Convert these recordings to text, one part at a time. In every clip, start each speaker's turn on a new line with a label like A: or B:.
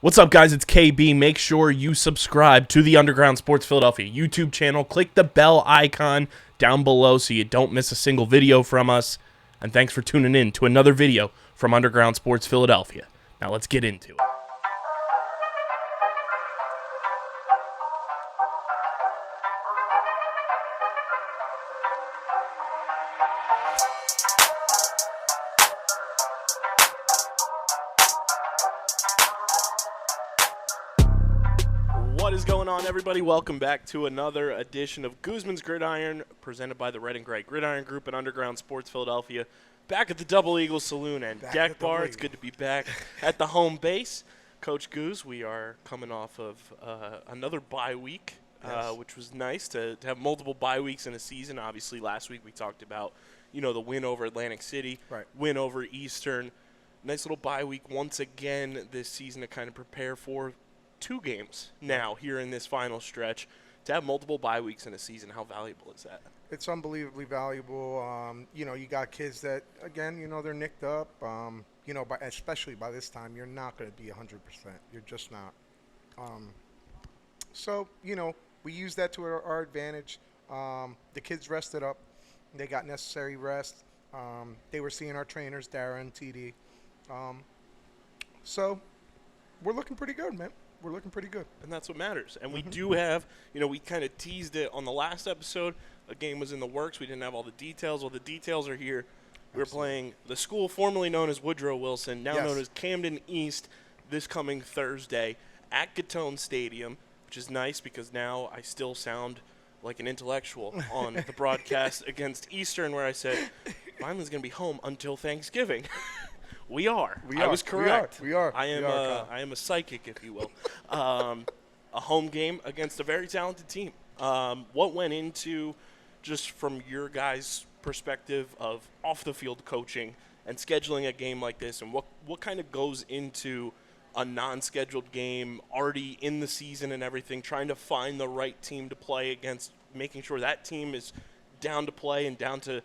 A: What's up, guys? It's KB. Make sure you subscribe to the Underground Sports Philadelphia YouTube channel. Click the bell icon down below so you don't miss a single video from us. And thanks for tuning in to another video from Underground Sports Philadelphia. Now let's get into it. What is going on, everybody? Welcome back to another edition of Guzman's Gridiron, presented by the Red and Gray Gridiron Group and Underground Sports Philadelphia. Back at the Double Eagle Saloon and Deck Bar. It's good to be back at the home base. Coach Guz, we are coming off of another bye week, which was nice to have multiple bye weeks in a season. Obviously, last week we talked about, the win over Atlantic City, win over Eastern. Nice little bye week once again this season to kind of prepare for 2 games now here in this final stretch. To have multiple bye weeks in a season, how valuable is that?
B: It's unbelievably valuable. You got kids that, again, they're nicked up. Especially by this time, you're not going to be 100%. You're just not. So, we use that to our advantage. The kids rested up. They got necessary rest. They were seeing our trainers, Darren, TD. So, we're looking pretty good, man. We're looking pretty good.
A: And that's what matters. And we do have, we kind of teased it on the last episode. A game was in the works. We didn't have all the details. Well, the details are here. We're playing the school formerly known as Woodrow Wilson, now known as Camden East, this coming Thursday at Gittone Stadium, which is nice because now I still sound like an intellectual on the broadcast against Eastern, where I said, Vineland's going to be home until Thanksgiving. We are. I was correct.
B: We are.
A: I am a psychic, if you will. A home game against a very talented team. What went into, just from your guys' perspective of off-the-field coaching and scheduling a game like this, and what kind of goes into a non-scheduled game already in the season and everything, trying to find the right team to play against, making sure that team is down to play and down to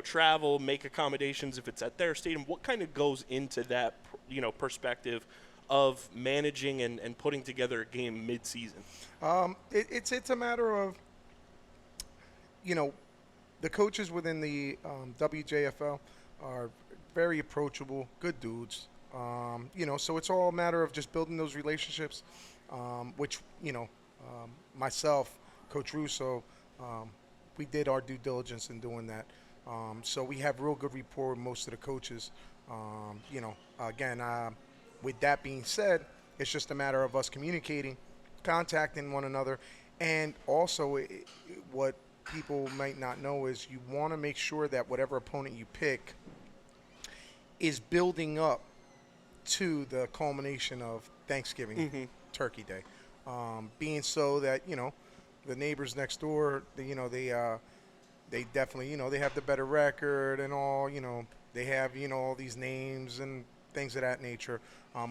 A: travel, make accommodations if it's at their stadium. What kind of goes into that, perspective of managing and putting together a game mid-season?
B: It's a matter of, the coaches within the WJFL are very approachable, good dudes. So it's all a matter of just building those relationships, which, myself, Coach Russo, we did our due diligence in doing that. So we have real good rapport with most of the coaches. With that being said, it's just a matter of us communicating, contacting one another, and also what people might not know is you want to make sure that whatever opponent you pick is building up to the culmination of Thanksgiving, Turkey Day, being so that the neighbors next door, they definitely, they have the better record and all, they have, all these names and things of that nature.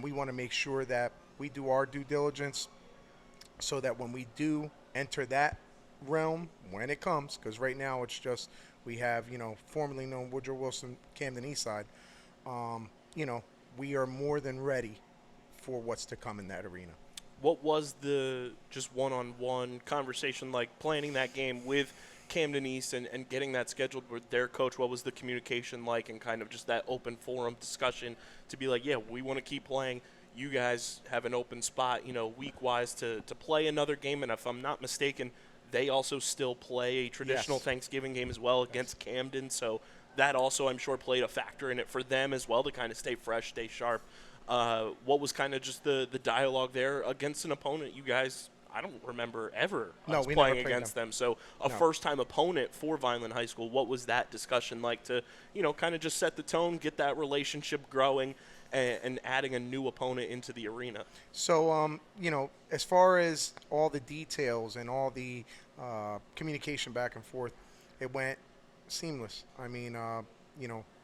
B: We want to make sure that we do our due diligence so that when we do enter that realm, when it comes, because right now it's just, we have, formerly known Woodrow Wilson, Camden Eastside, we are more than ready for what's to come in that arena.
A: What was the just one-on-one conversation like planning that game with Camden East and getting that scheduled with their coach? What was the communication like and kind of just that open forum discussion to be like, yeah, we want to keep playing. You guys have an open spot, week-wise to play another game. And if I'm not mistaken, they also still play a traditional Thanksgiving game as well against Camden. So that also, I'm sure, played a factor in it for them as well to kind of stay fresh, stay sharp. What was kind of just the dialogue there against an opponent you guys, I don't remember ever playing against them. So first-time opponent for Vineland High School. What was that discussion like to, kind of just set the tone, get that relationship growing, and adding a new opponent into the arena? So,
B: as far as all the details and all the communication back and forth, it went seamless. I mean,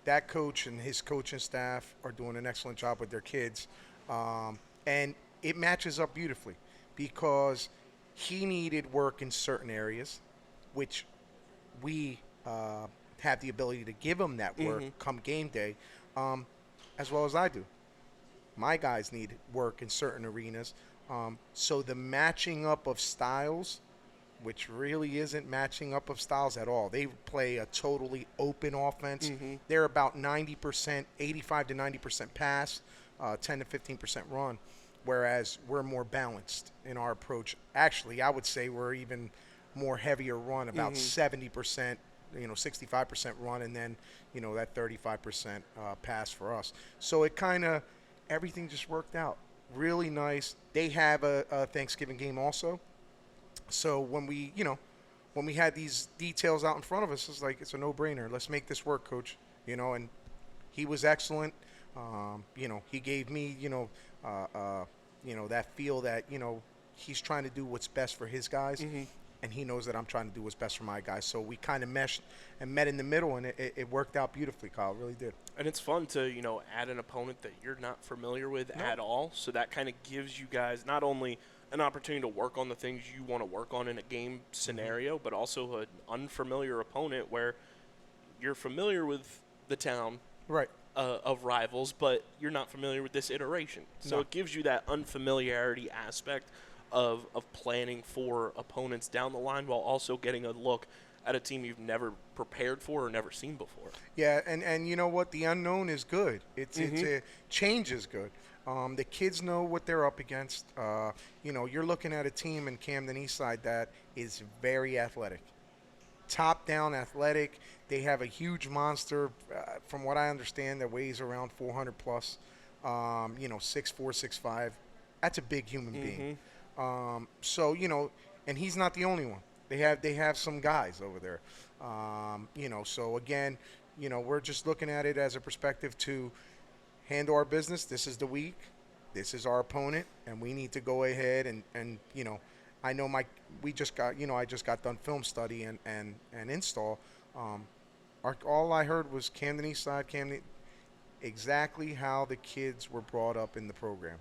B: that coach and his coaching staff are doing an excellent job with their kids. And it matches up beautifully because he needed work in certain areas, which we have the ability to give him that work come game day, as well as I do. My guys need work in certain arenas. So the matching up of styles, which really isn't matching up of styles at all. They play a totally open offense. They're about 90%, 85 to 90% pass, 10 to 15% run, whereas we're more balanced in our approach. Actually, I would say we're even more heavier run, about 70%, 65% run, and then, that 35% pass for us. So it kind of, everything just worked out. Really nice. They have a Thanksgiving game also. So when we had these details out in front of us, it's like, it's a no-brainer. Let's make this work, Coach. And he was excellent. He gave me, that feel that, he's trying to do what's best for his guys, and he knows that I'm trying to do what's best for my guys. So we kind of meshed and met in the middle, and it worked out beautifully, Kyle. It really did.
A: And it's fun to, add an opponent that you're not familiar with at all. So that kind of gives you guys not only an opportunity to work on the things you want to work on in a game scenario, but also an unfamiliar opponent where you're familiar with the town
B: Right.
A: Of rivals, but you're not familiar with this iteration. So it gives you that unfamiliarity aspect of planning for opponents down the line while also getting a look at a team you've never prepared for or never seen before.
B: Yeah, and you know what? The unknown is good. It's change is good. The kids know what they're up against. You're looking at a team in Camden Eastside that is very athletic. Top-down athletic. They have a huge monster, from what I understand, that weighs around 400 plus, 6'4", 6'5". That's a big human being. And he's not the only one. They have some guys over there. So again, we're just looking at it as a perspective to handle our business. This is the week. This is our opponent, and we need to go ahead and I know I just got done film study and install. All I heard was Camden Eastside, exactly how the kids were brought up in the program.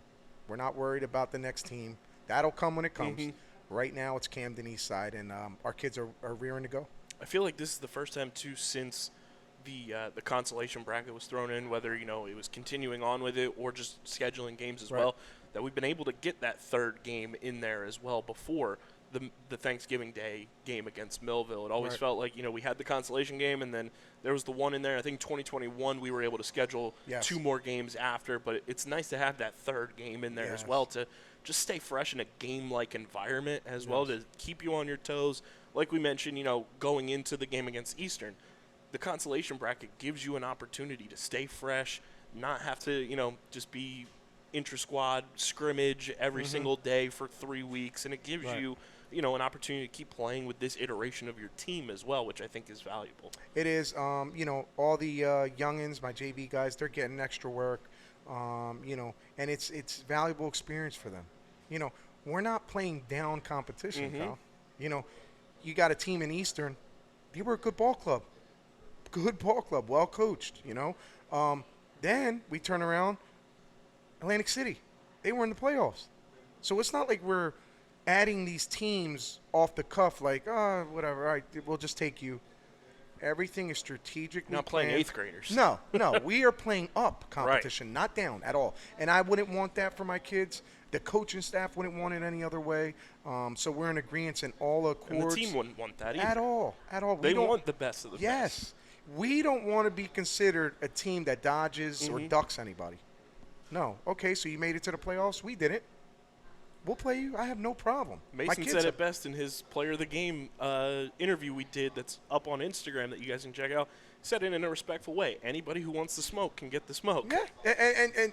B: We're not worried about the next team. That'll come when it comes. Right now it's Camden Eastside, and our kids are rearing to go.
A: I feel like this is the first time, too, since the consolation bracket was thrown in, whether, it was continuing on with it or just scheduling games as well, that we've been able to get that third game in there as well before the Thanksgiving Day game against Millville. It always felt like, we had the consolation game, and then there was the one in there. I think 2021 we were able to schedule 2 more games after, but it's nice to have that third game in there as well to just stay fresh in a game-like environment as well, to keep you on your toes. Like we mentioned, going into the game against Eastern, the consolation bracket gives you an opportunity to stay fresh, not have to, just be intra-squad scrimmage every single day for 3 weeks, and it gives you an opportunity to keep playing with this iteration of your team as well, which I think is valuable.
B: It is. All the youngins, my JV guys, they're getting extra work, and it's valuable experience for them. We're not playing down competition, Kyle. You got a team in Eastern. They were a good ball club, well coached. Then we turn around, Atlantic City. They were in the playoffs. So it's not like we're adding these teams off the cuff like, whatever, all right, we'll just take you. Everything is strategically
A: Not playing
B: planned.
A: 8th graders.
B: No, we are playing up competition, not down at all. And I wouldn't want that for my kids. The coaching staff wouldn't want it any other way. So we're in agreement in all accords.
A: And the team wouldn't want that either.
B: At all.
A: They want the best of the best.
B: Yes. We don't want to be considered a team that dodges or ducks anybody. No. Okay, so you made it to the playoffs. We did it. We'll play you. I have no problem.
A: Mason said it best in his Player of the Game interview we did that's up on Instagram that you guys can check out. He said it in a respectful way. Anybody who wants the smoke can get the smoke.
B: Yeah,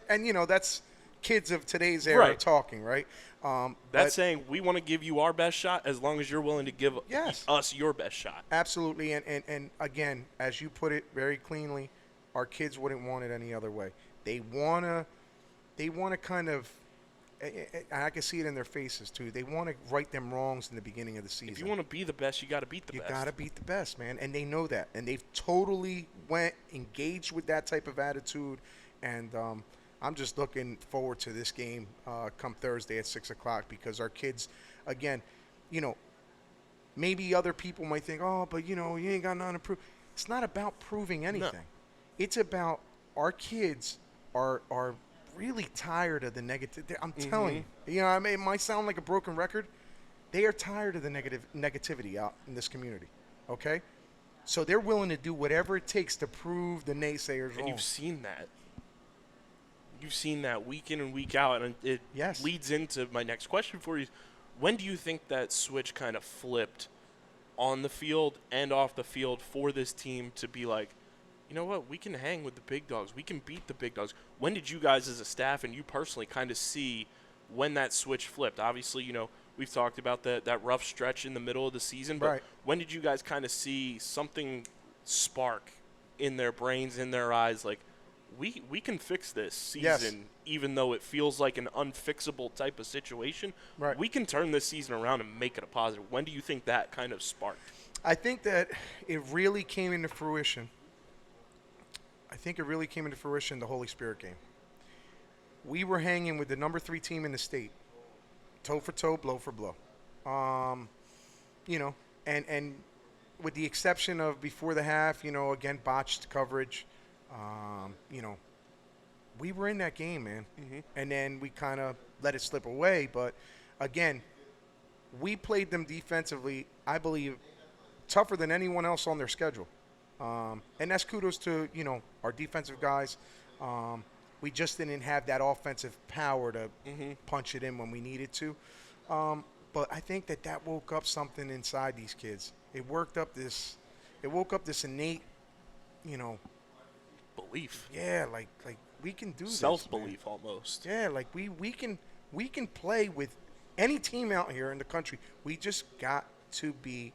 B: and that's kids of today's era talking, right?
A: That's saying we want to give you our best shot as long as you're willing to give us your best shot.
B: Absolutely, and again, as you put it very cleanly, our kids wouldn't want it any other way. They want to kind of – I can see it in their faces, too. They want to right them wrongs in the beginning of the season.
A: If you want to be the best, you got to beat the best.
B: You got to beat the best, man. And they know that. And they've totally engaged with that type of attitude. And I'm just looking forward to this game come Thursday at 6 o'clock because our kids, again, maybe other people might think, but, you ain't got nothing to prove. It's not about proving anything. No. It's about our kids are really tired of the negative. I'm telling you, I mean, it might sound like a broken record. They are tired of the negativity out in this community. Okay, so they're willing to do whatever it takes to prove the naysayers wrong.
A: And you've seen that. You've seen that week in and week out, and it leads into my next question for you. When do you think that switch kind of flipped on the field and off the field for this team to be like, you know what, we can hang with the big dogs. We can beat the big dogs. When did you guys as a staff and you personally kind of see when that switch flipped? Obviously, you know, we've talked about that rough stretch in the middle of the season, but when did you guys kind of see something spark in their brains, in their eyes, like, we can fix this season, even though it feels like an unfixable type of situation. Right. We can turn this season around and make it a positive. When do you think that kind of sparked?
B: I think that it really came into fruition. The Holy Spirit game. We were hanging with the number 3 team in the state, toe for toe, blow for blow. You know, and with the exception of before the half, you know, again, botched coverage. You know, we were in that game, man. And then we kind of let it slip away. But, again, we played them defensively, I believe, tougher than anyone else on their schedule. And that's kudos to, you know, our defensive guys. We just didn't have that offensive power to punch it in when we needed to. But I think that woke up something inside these kids. It woke up this innate, you know,
A: belief.
B: Yeah, like we can do
A: self-belief
B: this,
A: almost.
B: Yeah, like we can play with any team out here in the country. We just got to be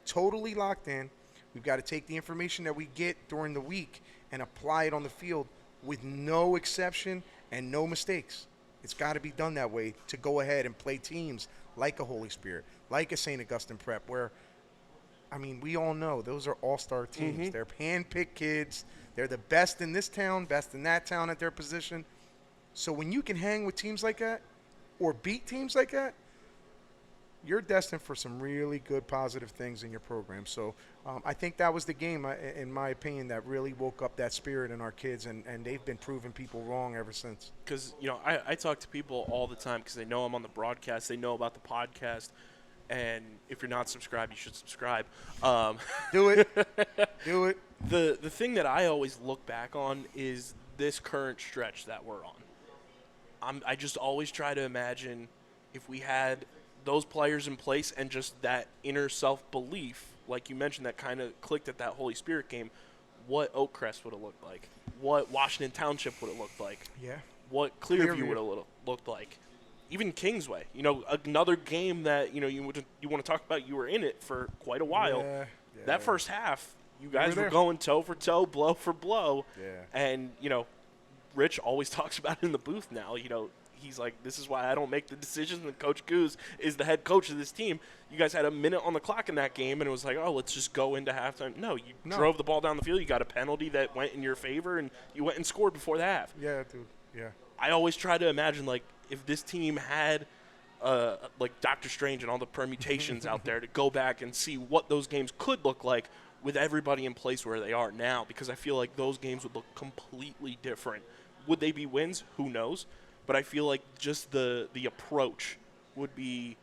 B: totally locked in. We've got to take the information that we get during the week and apply it on the field with no exception and no mistakes. It's got to be done that way to go ahead and play teams like a Holy Spirit, like a St. Augustine Prep, where, I mean, we all know those are all-star teams. They're hand-picked kids. They're the best in this town, best in that town at their position. So when you can hang with teams like that or beat teams like that, you're destined for some really good positive things in your program. So I think that was the game, in my opinion, that really woke up that spirit in our kids, and they've been proving people wrong ever since.
A: Because, you know, I talk to people all the time because they know I'm on the broadcast. They know about the podcast. And if you're not subscribed, you should subscribe.
B: Do it. Do it.
A: The thing that I always look back on is this current stretch that we're on. I just always try to imagine if we had those players in place and just that inner self-belief, like you mentioned, that kind of clicked at that Holy Spirit game, what Oakcrest would have looked like, what Washington Township would have looked like, what Clearview would have looked like. Even Kingsway, you know, another game that, you know, you want to talk about. You were in it for quite a while. That first half, you guys were going toe for toe, blow for blow. And, you know, Rich always talks about it in the booth now. You know, he's like, this is why I don't make the decisions, and Coach Guz is the head coach of this team. You guys had a minute on the clock in that game, and it was like, oh, let's just go into halftime. No, you drove the ball down the field. You got a penalty that went in your favor, and you went and scored before the half.
B: Yeah, dude. Yeah.
A: I always try to imagine, like, if this team had, like, Dr. Strange and all the permutations out there to go back and see what those games could look like with everybody in place where they are now, because I feel like those games would look completely different. Would they be wins? Who knows? But I feel like just the approach would be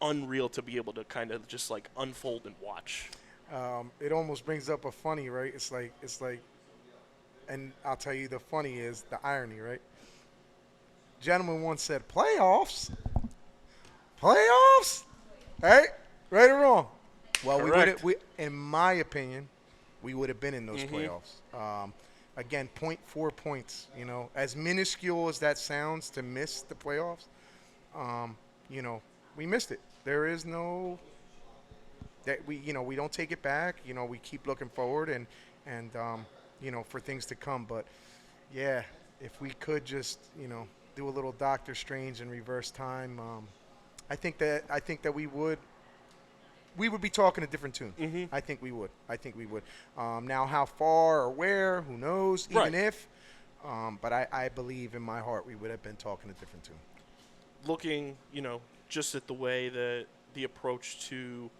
A: unreal to be able to kind of just, like, unfold and watch.
B: It almost brings up a funny, right? It's like, and I'll tell you the funny is the irony, right? Gentleman once said, playoffs? Right? Right or wrong? Well, in my opinion, we would have been in those playoffs. Again, 0.4 points, you know, as minuscule as that sounds to miss the playoffs, you know, we missed it. There is no that we don't take it back. You know, we keep looking forward and you know, for things to come. But yeah, if we could just, you know, do a little Doctor Strange and reverse time, I think that we would be talking a different tune. I think we would. Now, how far or where, who knows? Even if, but I believe in my heart we would have been talking a different tune.
A: Looking, you know, just at the way that the approach to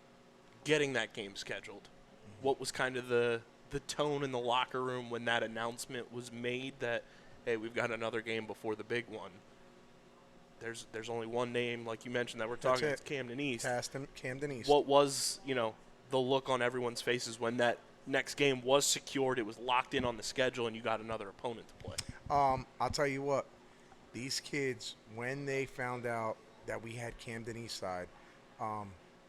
A: getting that game scheduled, what was kind of the tone in the locker room when that announcement was made that, hey, we've got another game before the big one. There's only one name, like you mentioned, that we're talking. It's Camden East.
B: Camden East.
A: What was, the look on everyone's faces when that next game was secured, it was locked in on the schedule, and you got another opponent to play?
B: I'll tell you what. These kids, when they found out that we had Camden Eastside,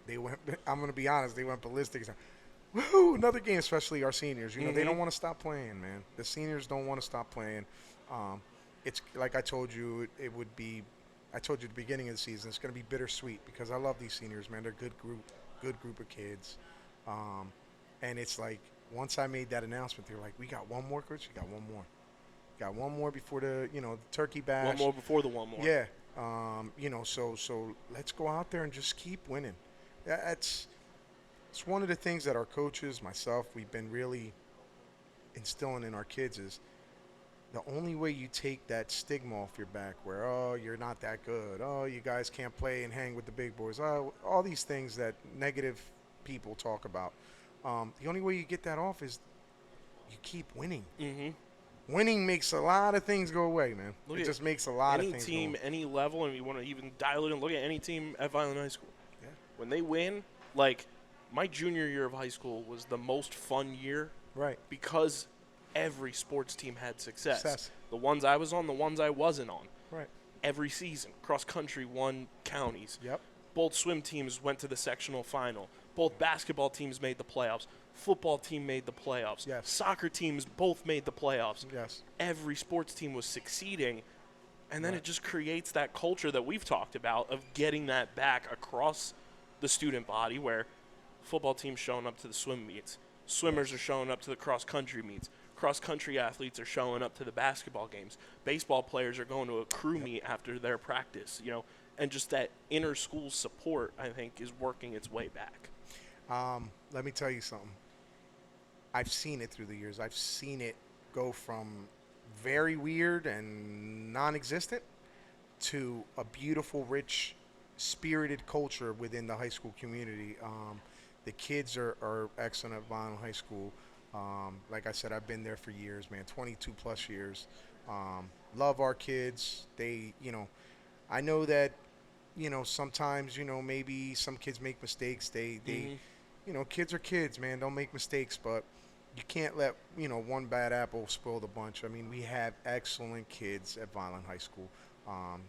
B: they went. I'm going to be honest. They went ballistic. Woohoo! Another game, especially our seniors. They don't want to stop playing, man. The seniors don't want to stop playing. It's like I told you, it would be. I told you at the beginning of the season, it's going to be bittersweet because I love these seniors, man. They're a good group of kids. And it's like once I made that announcement, they were like, "We got one more, coach. We got one more. Got one more before the the turkey bash.
A: One more before the one more."
B: Yeah. So let's go out there and just keep winning. It's one of the things that our coaches, myself, we've been really instilling in our kids is the only way you take that stigma off your back where, oh, you're not that good. Oh, you guys can't play and hang with the big boys. Oh, all these things that negative people talk about. The only way you get that off is you keep winning.
A: Mm-hmm.
B: Winning makes a lot of things go away, man. It just makes a lot of things go away.
A: Any team, any level, and you want to even dial it in, look at any team at Vineland High School.
B: Yeah.
A: When they win, like my junior year of high school was the most fun year.
B: Right.
A: Because every sports team had success. The ones I was on, the ones I wasn't on.
B: Right.
A: Every season, cross country won counties.
B: Yep.
A: Both swim teams went to the sectional final. Both basketball teams made the playoffs. Football team made the playoffs.
B: Yes.
A: Soccer teams both made the playoffs.
B: Yes.
A: Every sports team was succeeding. And then it just creates that culture that we've talked about of getting that back across the student body where football teams showing up to the swim meets. Swimmers are showing up to the cross-country meets. Cross-country athletes are showing up to the basketball games. Baseball players are going to a crew meet after their practice, and just that inter-school support, I think, is working its way back.
B: Let me tell you something. I've seen it through the years. I've seen it go from very weird and non-existent to a beautiful, rich, spirited culture within the high school community. The kids are excellent at Vineland High School. Like I said, I've been there for years, man, 22 plus years. Love our kids. They, I know that, sometimes, maybe some kids make mistakes. They kids are kids, man. Don't make mistakes, but you can't let, one bad apple spoil the bunch. I mean, we have excellent kids at Vineland High School.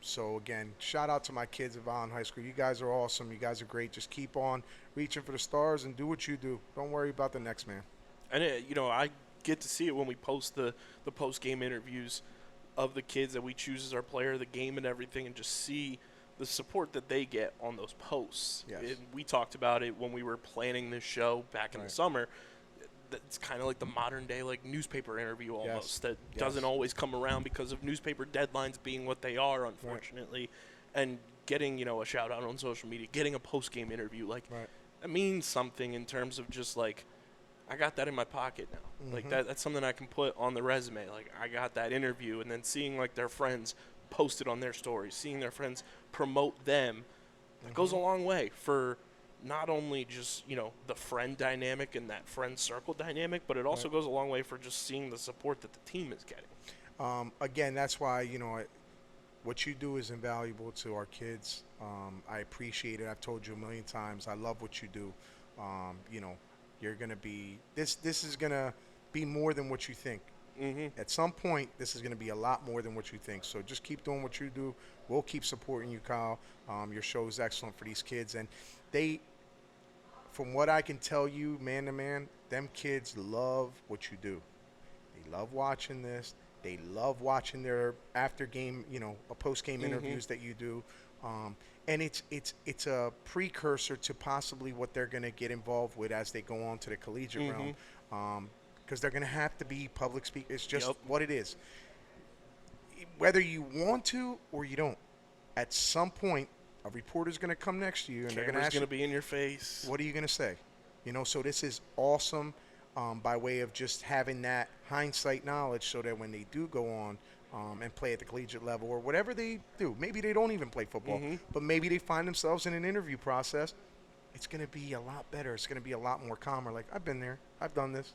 B: So, again, shout out to my kids at Vineland High School. You guys are awesome. You guys are great. Just keep on reaching for the stars and do what you do. Don't worry about the next man.
A: And, I get to see it when we post the post-game interviews of the kids that we choose as our player of the game and everything, and just see the support that they get on those posts.
B: Yes.
A: And we talked about it when we were planning this show back in the summer. It's kind of like the modern-day newspaper interview almost that doesn't always come around because of newspaper deadlines being what they are, unfortunately. Right. And getting, a shout-out on social media, getting a post-game interview, that means something in terms of just, I got that in my pocket now. Mm-hmm. That's something I can put on the resume. I got that interview, and then seeing their friends post it on their stories, seeing their friends promote them, that goes a long way for not only just the friend dynamic and that friend circle dynamic, but it also goes a long way for just seeing the support that the team is getting.
B: Again, that's why what you do is invaluable to our kids. I appreciate it. I've told you a million times. I love what you do. You're going to be this is going to be more than what you think. Mm-hmm. At some point, this is going to be a lot more than what you think. So just keep doing what you do. We'll keep supporting you, Kyle. Your show is excellent for these kids. And they, from what I can tell you, man to man, them kids love what you do. They love watching this. They love watching their after-game, post-game interviews that you do. And it's a precursor to possibly what they're going to get involved with as they go on to the collegiate realm. Because they're going to have to be public speakers. It's just what it is. Whether you want to or you don't, at some point, a reporter's going to come next to you and they're going to ask you,
A: going to be in your face.
B: What are you going to say? So this is awesome by way of just having that hindsight knowledge so that when they do go on and play at the collegiate level or whatever they do, maybe they don't even play football, but maybe they find themselves in an interview process, it's going to be a lot better. It's going to be a lot more calmer. I've been there. I've done this.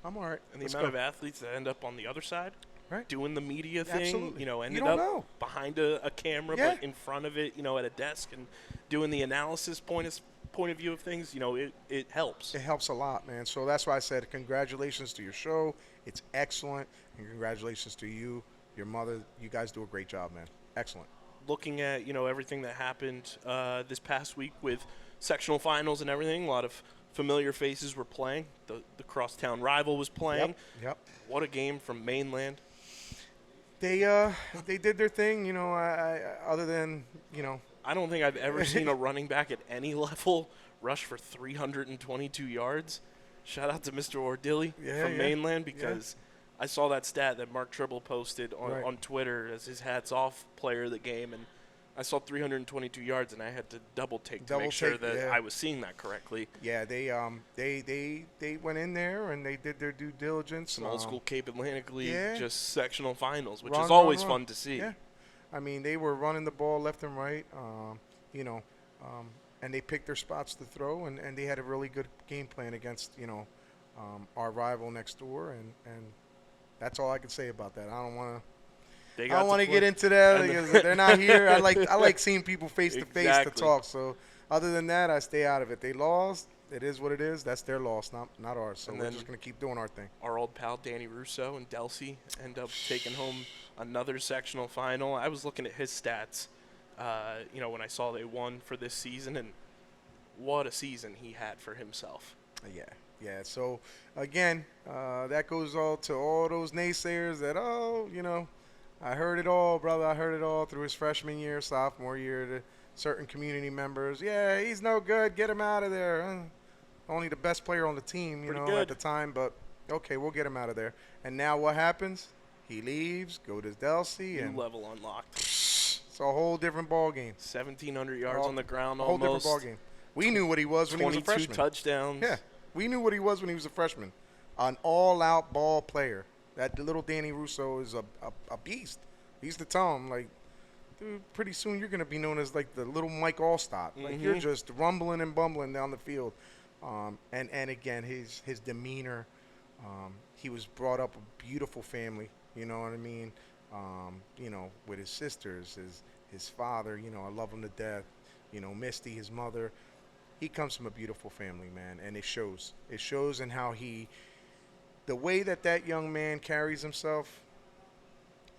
B: I'm all right.
A: And the amount of athletes that end up on the other side,
B: Right.
A: doing the media thing.
B: Absolutely.
A: You know,
B: You
A: ended
B: don't
A: up
B: know.
A: behind a camera,
B: Yeah.
A: but in front of it, you know, at a desk and doing the analysis point of view of things. You know, it helps.
B: It helps a lot, man. So that's why I said congratulations to your show. It's excellent. And congratulations to you, your mother. You guys do a great job, man. Excellent.
A: Looking at, you know, everything that happened this past week with sectional finals and everything, a lot of familiar faces were playing. The crosstown rival was playing.
B: Yep.
A: What a game from Mainland.
B: They did their thing, you know. I other than, you know,
A: I don't think I've ever seen a running back at any level rush for 322 yards. Shout out to Mr. Ordilly from Mainland, because I saw that stat that Mark Tribble posted on Twitter as his hats off player of the game, and I saw 322 yards, and I had to double take to make sure that I was seeing that correctly.
B: Yeah, they went in there and they did their due diligence.
A: Some old school Cape Atlantic League, just sectional finals, which
B: Run,
A: is always
B: run.
A: fun to see.
B: Yeah, I mean, they were running the ball left and right, you know, and they picked their spots to throw, and they had a really good game plan against, you know, our rival next door, and that's all I can say about that. I don't want to get into that because they're not here. I like seeing people face to face to talk. So other than that, I stay out of it. They lost. It is what it is. That's their loss, not ours. So we're just gonna keep doing our thing.
A: Our old pal Danny Russo and Delsey end up taking home another sectional final. I was looking at his stats, you know, when I saw they won for this season, and what a season he had for himself.
B: Yeah. So again, that goes all to all those naysayers that, you know, I heard it all, brother. I heard it all through his freshman year, sophomore year, to certain community members. Yeah, he's no good. Get him out of there. Only the best player on the team, you know, at the time. But, okay, we'll get him out of there. And now what happens? He leaves, go to Delsey.
A: New level unlocked.
B: It's a whole different ball game.
A: 1,700 yards on the ground
B: almost. A whole
A: almost.
B: different ball game. We knew what he was when he was a freshman.
A: 22 touchdowns.
B: Yeah, we knew what he was when he was a freshman. An all-out ball player. That little Danny Russo is a beast. He used to tell him, like, dude, pretty soon you're going to be known as, like, the little Mike Allstott. Like, you're just rumbling and bumbling down the field. And again, his demeanor, he was brought up a beautiful family, you know what I mean? You know, with his sisters, his father, you know, I love him to death. You know, Misty, his mother. He comes from a beautiful family, man, and it shows. It shows in how the way that young man carries himself,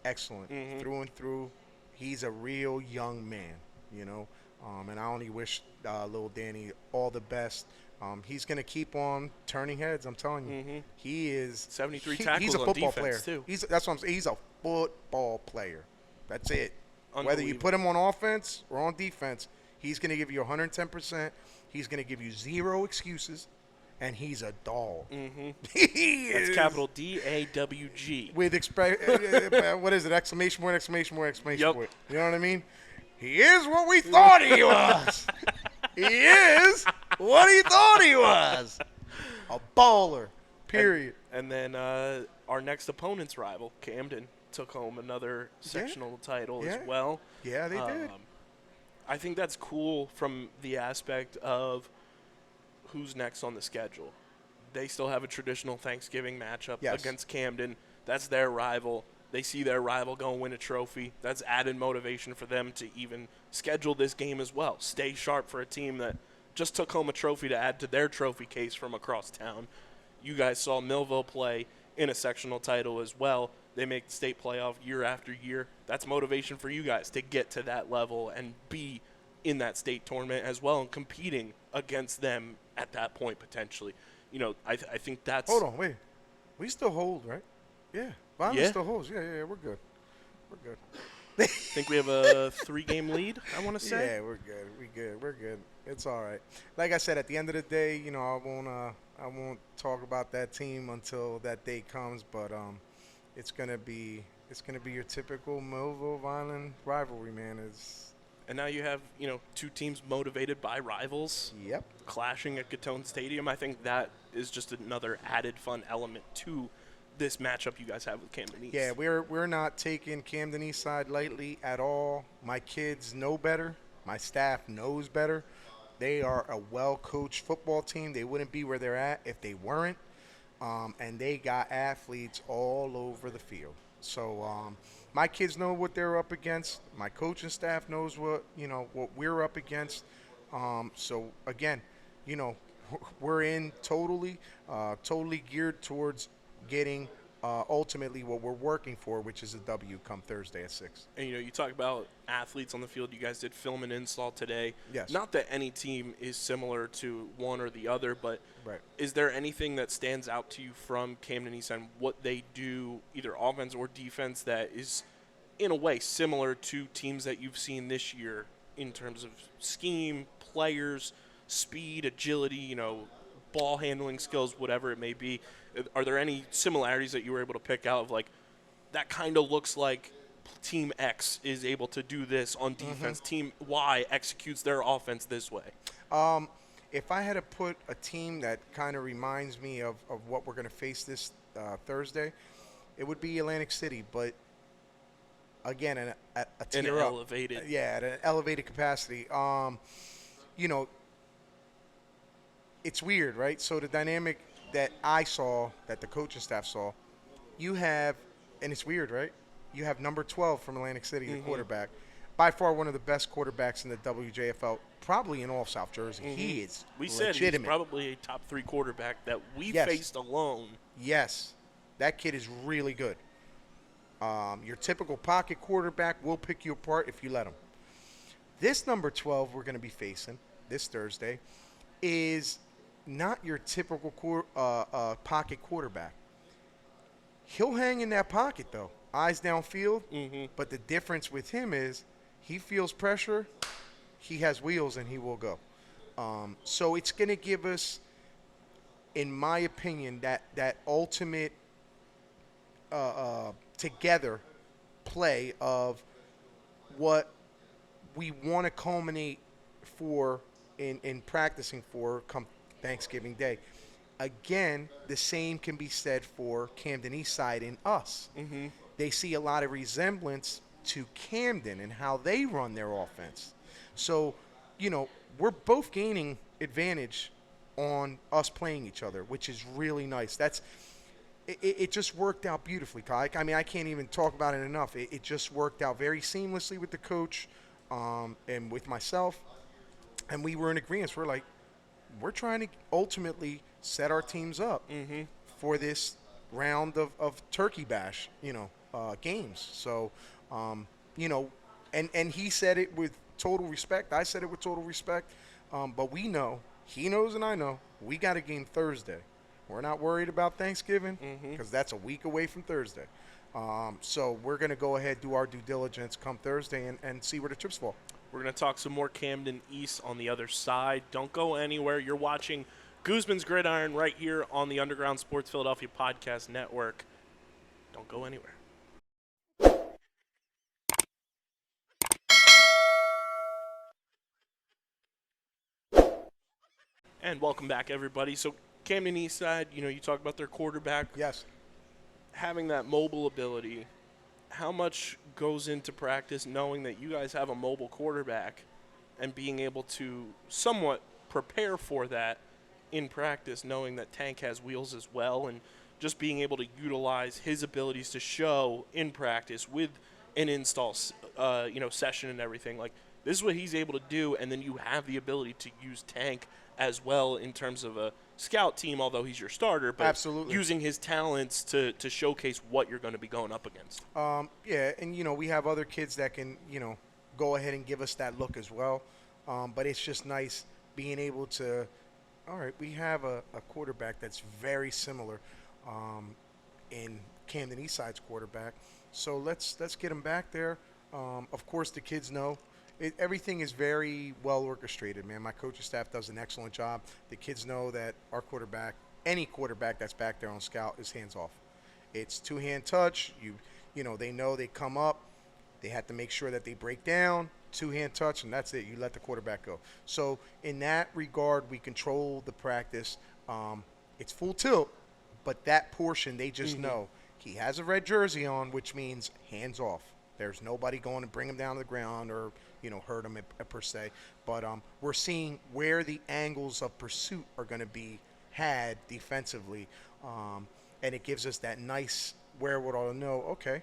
B: excellent, through and through. He's a real young man, you know, and I only wish little Danny all the best. He's going to keep on turning heads, I'm telling you. He is
A: 73 tackles
B: he's a football
A: on defense,
B: player.
A: too.
B: That's what I'm saying. He's a football player. That's it. Whether you put him on offense or on defense, he's going to give you 110%. He's going to give you zero excuses. And he's a dog.
A: That's capital DAWG.
B: With what is it? Exclamation point, exclamation point, exclamation point. You know what I mean? He is what we thought he was. He is what he thought he was. A baller. Period.
A: And then our next opponent's rival, Camden, took home another sectional title as well.
B: Yeah, they did.
A: I think that's cool from the aspect of who's next on the schedule. They still have a traditional Thanksgiving matchup against Camden. That's their rival. They see their rival go and win a trophy. That's added motivation for them to even schedule this game as well. Stay sharp for a team that just took home a trophy to add to their trophy case from across town. You guys saw Millville play in a sectional title as well. They make the state playoff year after year. That's motivation for you guys to get to that level and be in that state tournament as well and competing against them at that point potentially. You know, I think that's...
B: Hold on, wait. We still hold, right? Yeah. Vineland still holds. Yeah, we're good. We're good.
A: I think we have a 3-game lead, I want to say.
B: Yeah, we're good. We're good. It's all right. Like I said, at the end of the day, you know, I won't talk about that team until that day comes, but it's gonna be your typical Millville Vineland rivalry, man.
A: And now you have, you know, two teams motivated by rivals.
B: Yep.
A: Clashing at Gittone Stadium. I think that is just another added fun element to this matchup you guys have with Camden East.
B: Yeah, we're not taking Camden Eastside lightly at all. My kids know better. My staff knows better. They are a well-coached football team. They wouldn't be where they're at if they weren't. And they got athletes all over the field. So my kids know what they're up against. My coaching staff knows what we're up against. So again, you know, we're in totally geared towards getting ultimately what we're working for, which is a W come Thursday at 6.
A: And, you talk about athletes on the field. You guys did film and install today.
B: Yes.
A: Not that any team is similar to one or the other, but
B: Right.
A: is there anything that stands out to you from Camden Eastside and what they do, either offense or defense, that is in a way similar to teams that you've seen this year in terms of scheme, players, speed, agility, ball handling skills, whatever it may be? Are there any similarities that you were able to pick out of, like, that kind of looks like Team X is able to do this on defense, Team Y executes their offense this way?
B: If I had to put a team that kind of reminds me of what we're going to face this Thursday, it would be Atlantic City. But again, at a tier up.
A: Elevated.
B: Yeah, at an elevated capacity. It's weird, right? So the dynamic that I saw, that the coaching staff saw, you have, and it's weird, right? You have number 12 from Atlantic City, the quarterback. By far one of the best quarterbacks in the WJFL, probably in all of South Jersey. He is
A: We
B: legitimate.
A: said he's probably a top 3 quarterback that we faced alone.
B: Yes, that kid is really good. Your typical pocket quarterback will pick you apart if you let him. This number 12 we're going to be facing this Thursday is not your typical pocket quarterback. He'll hang in that pocket, though, eyes downfield. But the difference with him is he feels pressure, he has wheels, and he will go. So it's going to give us, in my opinion, that ultimate together play of what we want to culminate for in practicing for come Thanksgiving Day. Again, the same can be said for Camden Eastside and us. They see a lot of resemblance to Camden and how they run their offense. So, we're both gaining advantage on us playing each other, which is really nice. It just worked out beautifully, Kyle. I mean, I can't even talk about it enough. It just worked out very seamlessly with the coach and with myself. And we were in agreement. We're like, we're trying to ultimately set our teams up for this round of turkey bash, games. So, and he said it with total respect. I said it with total respect. But we know, he knows and I know, we got a game Thursday. We're not worried about Thanksgiving because that's a week away from Thursday. So we're going to go ahead, do our due diligence come Thursday and see where the chips fall.
A: We're going to talk some more Camden East on the other side. Don't go anywhere. You're watching Guzman's Gridiron right here on the Underground Sports Philadelphia Podcast Network. Don't go anywhere. And welcome back, everybody. So Camden Eastside, you talk about their quarterback.
B: Yes.
A: Having that mobile ability, how much goes into practice knowing that you guys have a mobile quarterback and being able to somewhat prepare for that in practice, knowing that Tank has wheels as well, and just being able to utilize his abilities to show in practice with an install, session and everything. Like, this is what he's able to do, and then you have the ability to use Tank as well in terms of a scout team, although he's your starter, but
B: absolutely
A: using his talents to showcase what you're going to be going up against.
B: Yeah, and, we have other kids that can, go ahead and give us that look as well. But it's just nice being able to, all right, we have a quarterback that's very similar in Camden Eastside's quarterback. So let's get him back there. Of course, the kids know. Everything is very well orchestrated, man. My coaching staff does an excellent job. The kids know that our quarterback, any quarterback that's back there on scout, is hands off. It's two-hand touch. They know they come up. They have to make sure that they break down, two-hand touch, and that's it. You let the quarterback go. So in that regard, we control the practice. It's full tilt, but that portion, they just know. He has a red jersey on, which means hands off. There's nobody going to bring him down to the ground or, hurt him per se. But we're seeing where the angles of pursuit are going to be had defensively. And it gives us that nice where we'll know, okay,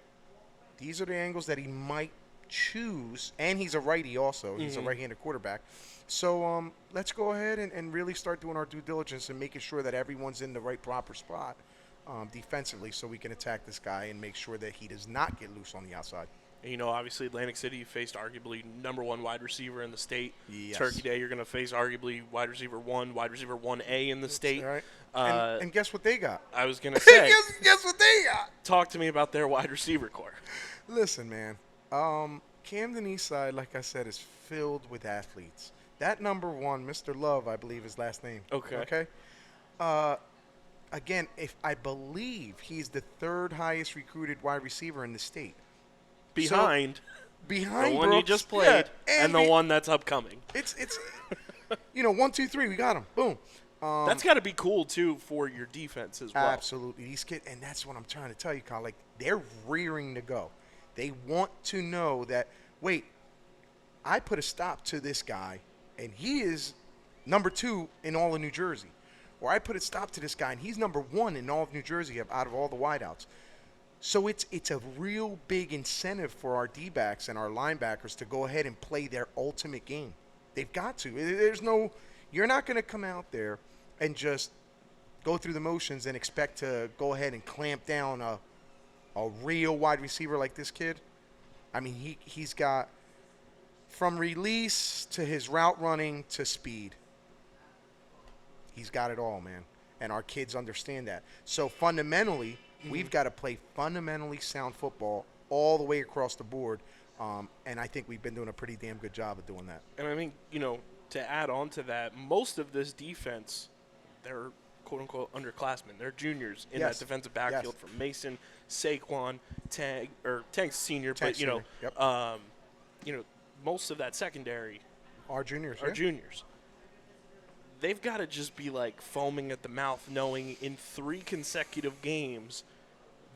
B: these are the angles that he might choose. And he's a righty also. He's a right-handed quarterback. So let's go ahead and really start doing our due diligence and making sure that everyone's in the right proper spot defensively so we can attack this guy and make sure that he does not get loose on the outside.
A: And, you know, obviously Atlantic City faced arguably number 1 wide receiver in the state.
B: Yes.
A: Turkey Day, you're going to face arguably wide receiver 1A in the state.
B: All right. And guess what they got?
A: I was going to say,
B: guess what they got?
A: talk to me about their wide receiver core.
B: Listen, man. Camden Eastside, like I said, is filled with athletes. That number 1, Mr. Love, I believe his last name.
A: Okay.
B: Again, if I believe he's the 3rd highest recruited wide receiver in the state.
A: Behind
B: the
A: one
B: Brooks,
A: you just played and the one that's upcoming.
B: It's 1, 2, 3, we got him. Boom.
A: That's got to be cool, too, for your defense as well.
B: Absolutely. These kids, and that's what I'm trying to tell you, Kyle. Like, they're rearing to go. They want to know that, wait, I put a stop to this guy, and he is number 2 in all of New Jersey. Or I put a stop to this guy, and he's number 1 in all of New Jersey out of all the wideouts. So it's a real big incentive for our D-backs and our linebackers to go ahead and play their ultimate game. They've got to. You're not going to come out there and just go through the motions and expect to go ahead and clamp down a real wide receiver like this kid. I mean, he's got from release to his route running to speed. He's got it all, man. And our kids understand that. So fundamentally, we've got to play fundamentally sound football all the way across the board. And I think we've been doing a pretty damn good job of doing that.
A: And I mean, you know, to add on to that, most of this defense, they're quote-unquote underclassmen. They're juniors in that defensive backfield from Mason, Saquon, Tank's senior, but, you know, most of that secondary
B: are juniors.
A: Juniors. They've got to just be, like, foaming at the mouth knowing in 3 consecutive games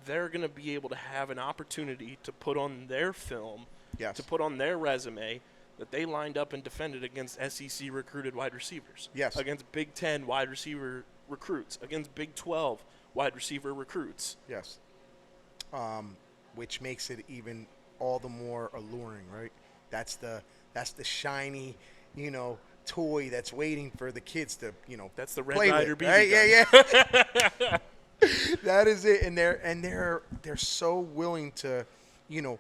A: they're going to be able to have an opportunity to put on their film, to put on their resume, that they lined up and defended against SEC-recruited wide receivers, against Big Ten wide receiver recruits, against Big 12 wide receiver recruits.
B: Yes. Which makes it even all the more alluring, right? That's the shiny, you know, toy that's waiting for the kids to, you know,
A: that's the Red
B: play
A: Rider
B: with,
A: BB
B: right?
A: gun.
B: Yeah. That is it, and they're so willing to, you know,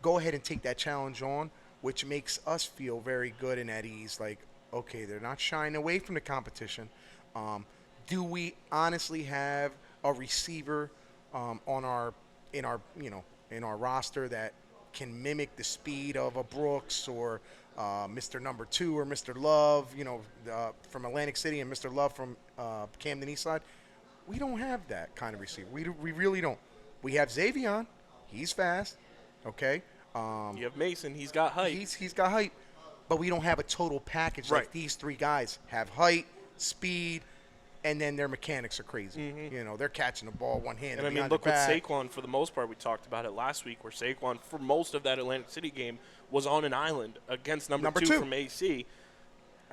B: go ahead and take that challenge on, which makes us feel very good and at ease. Like, okay, they're not shying away from the competition. Do we honestly have a receiver in our roster that can mimic the speed of a Brooks or Mr. Number 2 or Mr. Love, you know, from Atlantic City, and Mr. Love from Camden Eastside? We don't have that kind of receiver. We really don't. We have Xavion. He's fast. Okay.
A: You have Mason. He's got height.
B: He's got height. But we don't have a total package like these 3 guys have: height, speed, and then their mechanics are crazy. You know, they're catching the ball one hand.
A: And I mean, look with Saquon, for the most part, we talked about it last week, where Saquon, for most of that Atlantic City game, was on an island against number 2 from AC.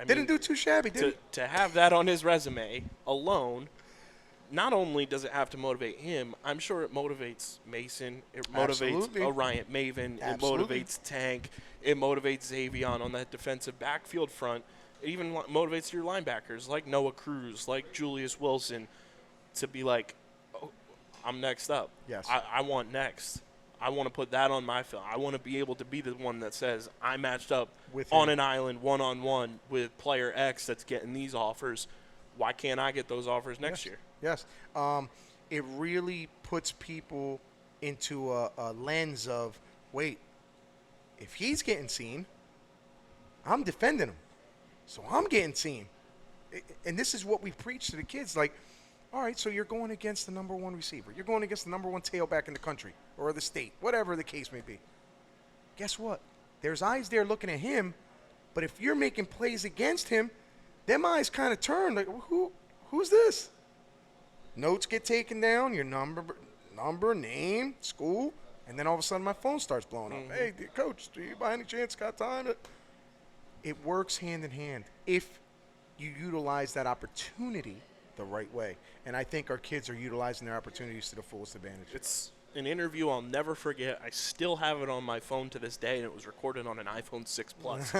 B: Didn't do too shabby, did he?
A: To have that on his resume alone, not only does it have to motivate him, I'm sure it motivates Mason. It motivates Orion Maven. It motivates Tank. It motivates Xavion on that defensive backfield front. It even motivates your linebackers like Noah Cruz, like Julius Wilson, to be like, oh, I'm next up.
B: Yes.
A: I want next. I want to put that on my film. I want to be able to be the one that says I matched up on an island one-on-one with player X that's getting these offers. Why can't I get those offers next year?
B: Yes. It really puts people into a lens of, wait, if he's getting seen, I'm defending him. So I'm getting seen. And this is what we preach to the kids. Like, all right, so you're going against the number 1 receiver. You're going against the number 1 tailback in the country or the state, whatever the case may be. Guess what? There's eyes there looking at him, but if you're making plays against him, them eyes kind of turn. Like, who's this? Notes get taken down, your number, name, school, and then all of a sudden my phone starts blowing up. Hey, coach, do you by any chance got time? It works hand in hand if you utilize that opportunity the right way. And I think our kids are utilizing their opportunities to the fullest advantage.
A: It's an interview I'll never forget. I still have it on my phone to this day, and it was recorded on an iPhone 6 Plus.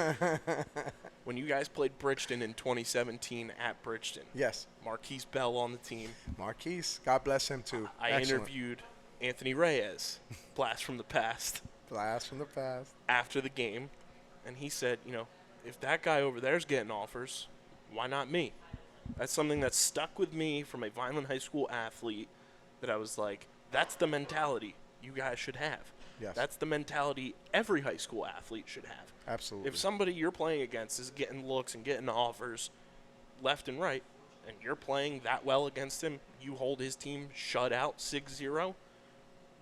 A: When you guys played Bridgeton in 2017 at Bridgeton.
B: Yes.
A: Marquise Bell on the team.
B: Marquise, God bless him too.
A: I interviewed Anthony Reyes, blast from the past.
B: Blast from the past.
A: After the game, and he said, if that guy over there's getting offers, why not me? That's something that stuck with me from a Vineland High School athlete that I was like, that's the mentality you guys should have.
B: Yes.
A: That's the mentality every high school athlete should have.
B: Absolutely.
A: If somebody you're playing against is getting looks and getting offers left and right, and you're playing that well against him, you hold his team shut out 6-0,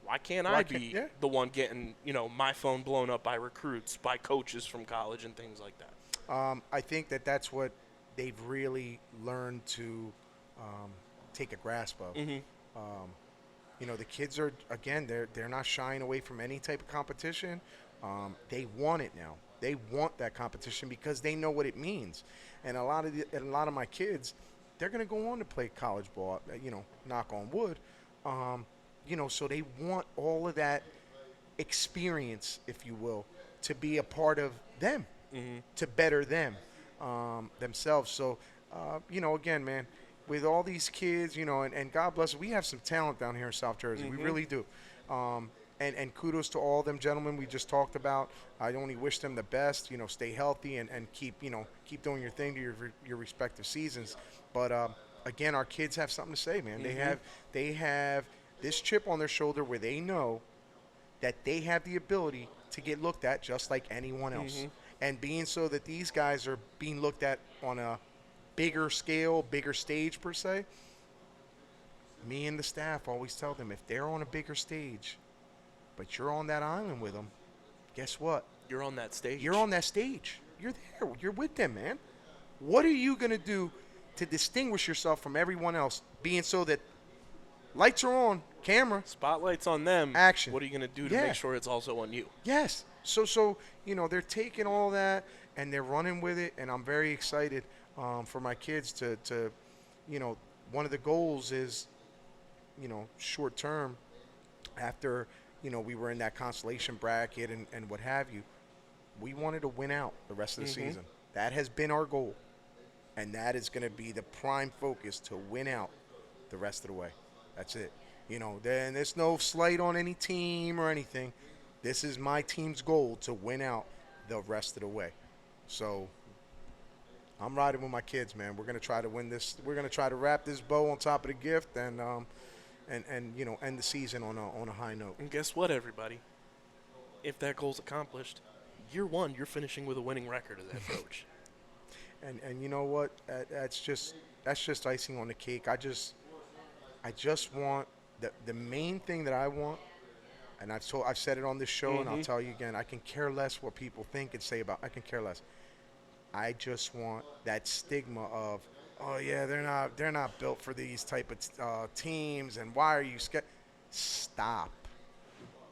A: why can't I be the one getting, my phone blown up by recruits, by coaches from college and things like that?
B: I think that's what they've really learned to take a grasp of.
A: Mm-hmm.
B: The kids are, again, they're not shying away from any type of competition. They want it now. They want that competition because they know what it means. And a lot of my kids, they're going to go on to play college ball, knock on wood. So they want all of that experience, if you will, to be a part of them, to better them, themselves. So, again, man, with all these kids, and God bless, we have some talent down here in South Jersey. We really do. And kudos to all them gentlemen we just talked about. I only wish them the best. Stay healthy and keep doing your thing to your respective seasons. But again, our kids have something to say, man. They have this chip on their shoulder where they know that they have the ability to get looked at just like anyone else. And being so that these guys are being looked at on a bigger scale, bigger stage per se, me and the staff always tell them, if they're on a bigger stage, but you're on that island with them, guess what?
A: You're on that stage.
B: You're on that stage. You're there. You're with them, man. What are you going to do to distinguish yourself from everyone else, being so that lights are on, camera,
A: spotlight's on them,
B: action.
A: What are you going to do to make sure it's also on you?
B: Yes. So they're taking all that and they're running with it, and I'm very excited for my kids to one of the goals is, short term, after, we were in that consolation bracket and what have you, we wanted to win out the rest of the season. That has been our goal, and that is going to be the prime focus, to win out the rest of the way. That's it. Then there's no slight on any team or anything. This is my team's goal, to win out the rest of the way. So I'm riding with my kids, man. We're going to try to win this. We're going to try to wrap this bow on top of the gift and end the season on a high note.
A: And guess what, everybody? If that goal's accomplished, year one, you're finishing with a winning record as head coach.
B: And you know what? That's just icing on the cake. I just want the main thing that I want, and I've said it on this show, and I'll tell you again. I can care less what people think and say about. I can care less. I just want that stigma of, oh yeah, they're not built for these type of teams, and why are you scared? Stop.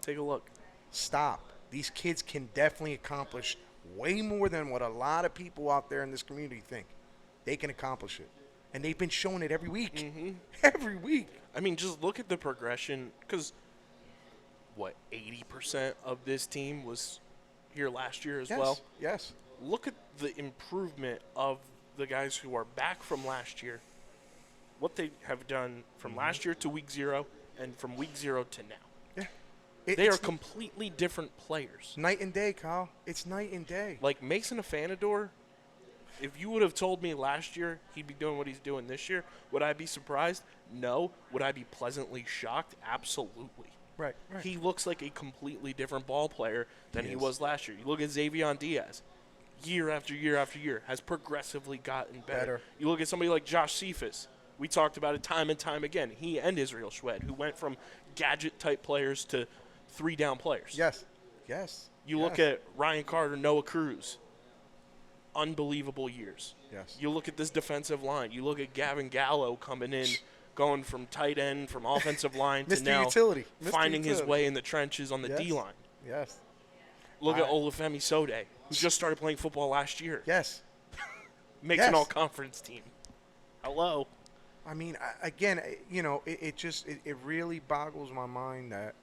A: Take a look.
B: Stop. These kids can definitely accomplish way more than what a lot of people out there in this community think. They can accomplish it, and they've been showing it every week. Every week.
A: I mean, just look at the progression, because 80% of this team was here last year as well?
B: Yes.
A: Look at the improvement of the guys who are back from last year, what they have done from last year to week 0 and from week 0 to now.
B: Yeah.
A: They are completely different players.
B: Night and day, Kyle. It's night and day.
A: Like Mason Afanador, if you would have told me last year he'd be doing what he's doing this year, would I be surprised? No. Would I be pleasantly shocked? Absolutely.
B: Right.
A: He looks like a completely different ball player than he was last year. You look at Xavier Diaz. Year after year after year, has progressively gotten better. You look at somebody like Josh Cephas. We talked about it time and time again. He and Israel Shwed, who went from gadget-type players to 3-down players.
B: Yes.
A: You look at Ryan Carter, Noah Cruz. Unbelievable years.
B: Yes.
A: You look at this defensive line. You look at Gavin Gallo coming in, going from tight end, from offensive line to now finding his way in the trenches on the D-line.
B: Yes.
A: Look at Olufemi Sode, who just started playing football last year.
B: Yes.
A: Makes an all-conference team. Hello.
B: I mean, it really boggles my mind that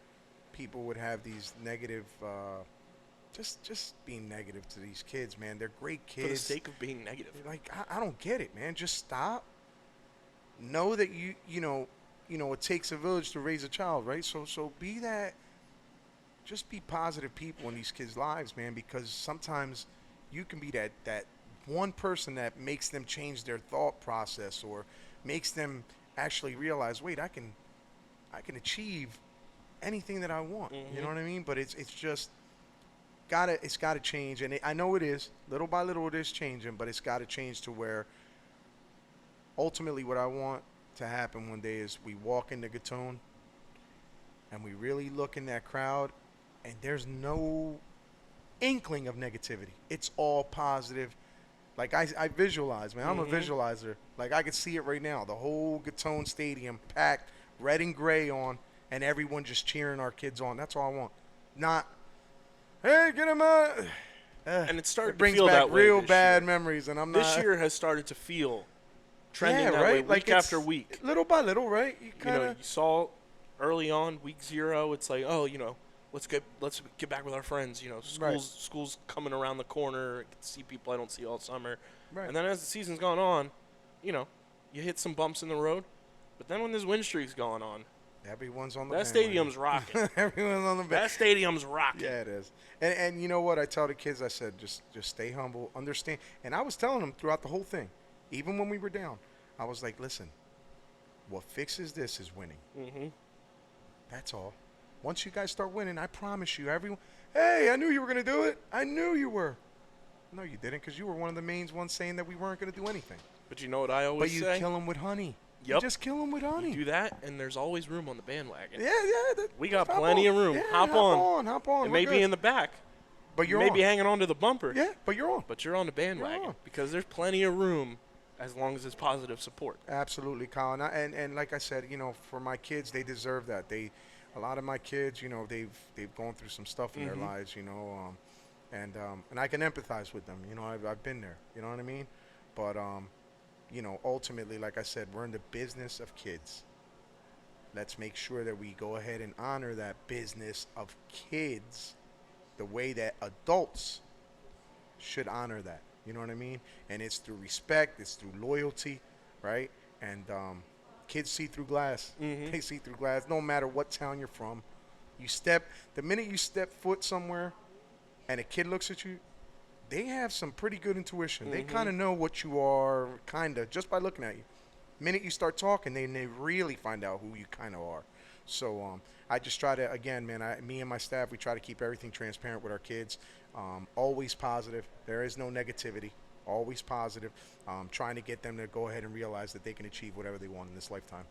B: people would have these negative, just being negative to these kids, man. They're great kids.
A: For the sake of being negative.
B: Like, I don't get it, man. Just stop. Know that it takes a village to raise a child, right? So be that. Just be positive people in these kids' lives, man, because sometimes you can be that one person that makes them change their thought process or makes them actually realize, wait, I can achieve anything that I want.
A: Mm-hmm.
B: You know what I mean? But it's just it's gotta change, and I know it is. Little by little, it is changing, but it's got to change to where ultimately what I want to happen one day is we walk into Gittone and we really look in that crowd, and there's no inkling of negativity. It's all positive. Like, I visualize, man. I'm a visualizer. Like, I can see it right now. The whole Gittone Stadium packed, red and gray on, and everyone just cheering our kids on. That's all I want. Not, hey, get him out.
A: And it started
B: It brings
A: to feel
B: back
A: that way
B: real
A: this
B: bad
A: year.
B: memories, and I'm
A: This
B: not.
A: year has started to feel trending that
B: right?
A: way
B: Like,
A: week after week.
B: Little by little, right? You
A: You
B: kind
A: know,
B: of.
A: you saw early on, week 0, it's like, oh, let's get back with our friends.
B: Right.
A: School's coming around the corner. I get to see people I don't see all summer.
B: Right.
A: And then as the season's gone on, you hit some bumps in the road. But then when this win streak's going on,
B: Everyone's on the
A: that
B: bandwagon.
A: stadium's rocking.
B: Everyone's on the
A: That stadium's rocking.
B: Yeah, it is. And you know what? I tell the kids, I said, just stay humble, understand. And I was telling them throughout the whole thing, even when we were down, I was like, listen, what fixes this is winning.
A: Mm-hmm.
B: That's all. Once you guys start winning, I promise you, everyone, hey, I knew you were going to do it. I knew you were. No, you didn't, because you were one of the main ones saying that we weren't going to do anything.
A: But you know what I always
B: But you
A: say?
B: kill them with honey.
A: Yep.
B: You just kill them with honey.
A: You do that, and there's always room on the bandwagon.
B: Yeah.
A: We got
B: hop
A: plenty
B: on.
A: of room.
B: Yeah,
A: Hop on.
B: Hop on.
A: It
B: We're
A: may
B: good.
A: be in the back.
B: But you're
A: you may
B: on.
A: be hanging on to the bumper.
B: Yeah, but you're on.
A: But you're on the bandwagon
B: on.
A: because there's plenty of room as long as it's positive support.
B: Absolutely, Kyle. And like I said, for my kids, they deserve that. A lot of my kids, they've gone through some stuff in their lives, and I can empathize with them. I've been there. You know what I mean? But ultimately, like I said, we're in the business of kids. Let's make sure that we go ahead and honor that business of kids the way that adults should honor that. You know what I mean? And it's through respect. It's through loyalty, right? And kids see through glass. They see through glass no matter what town you're from. The minute you step foot somewhere and a kid looks at you, they have some pretty good intuition. They kind of know what you are, just by looking at you. The minute you start talking, they really find out who you kind of are. So I just try to, again, man, me and my staff, we try to keep everything transparent with our kids. Always positive. There is no negativity. Always positive. Trying to get them to go ahead and realize that they can achieve whatever they want in this lifetime.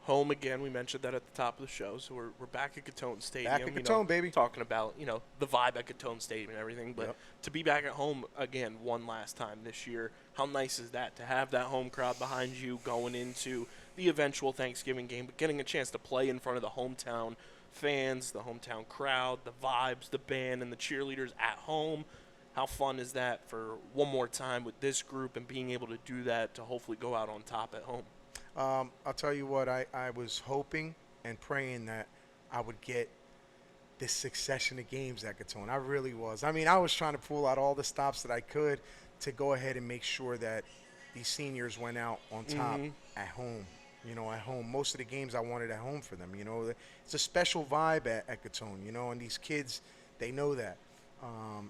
A: Home again, we mentioned that at the top of the show. So we're back at Gittone Stadium.
B: Back at Gittone, baby.
A: Talking about, the vibe at Gittone Stadium and everything. But to be back at home again one last time this year, how nice is that to have that home crowd behind you going into the eventual Thanksgiving game, but getting a chance to play in front of the hometown fans, the hometown crowd, the vibes, the band, and the cheerleaders at home. How fun is that for one more time with this group and being able to do that to hopefully go out on top at home?
B: I'll tell you what, I was hoping and praying that I would get this succession of games at Gittone. I really was. I mean, I was trying to pull out all the stops that I could to go ahead and make sure that these seniors went out on top at home. At home. Most of the games I wanted at home for them. It's a special vibe at Gittone, and these kids, they know that.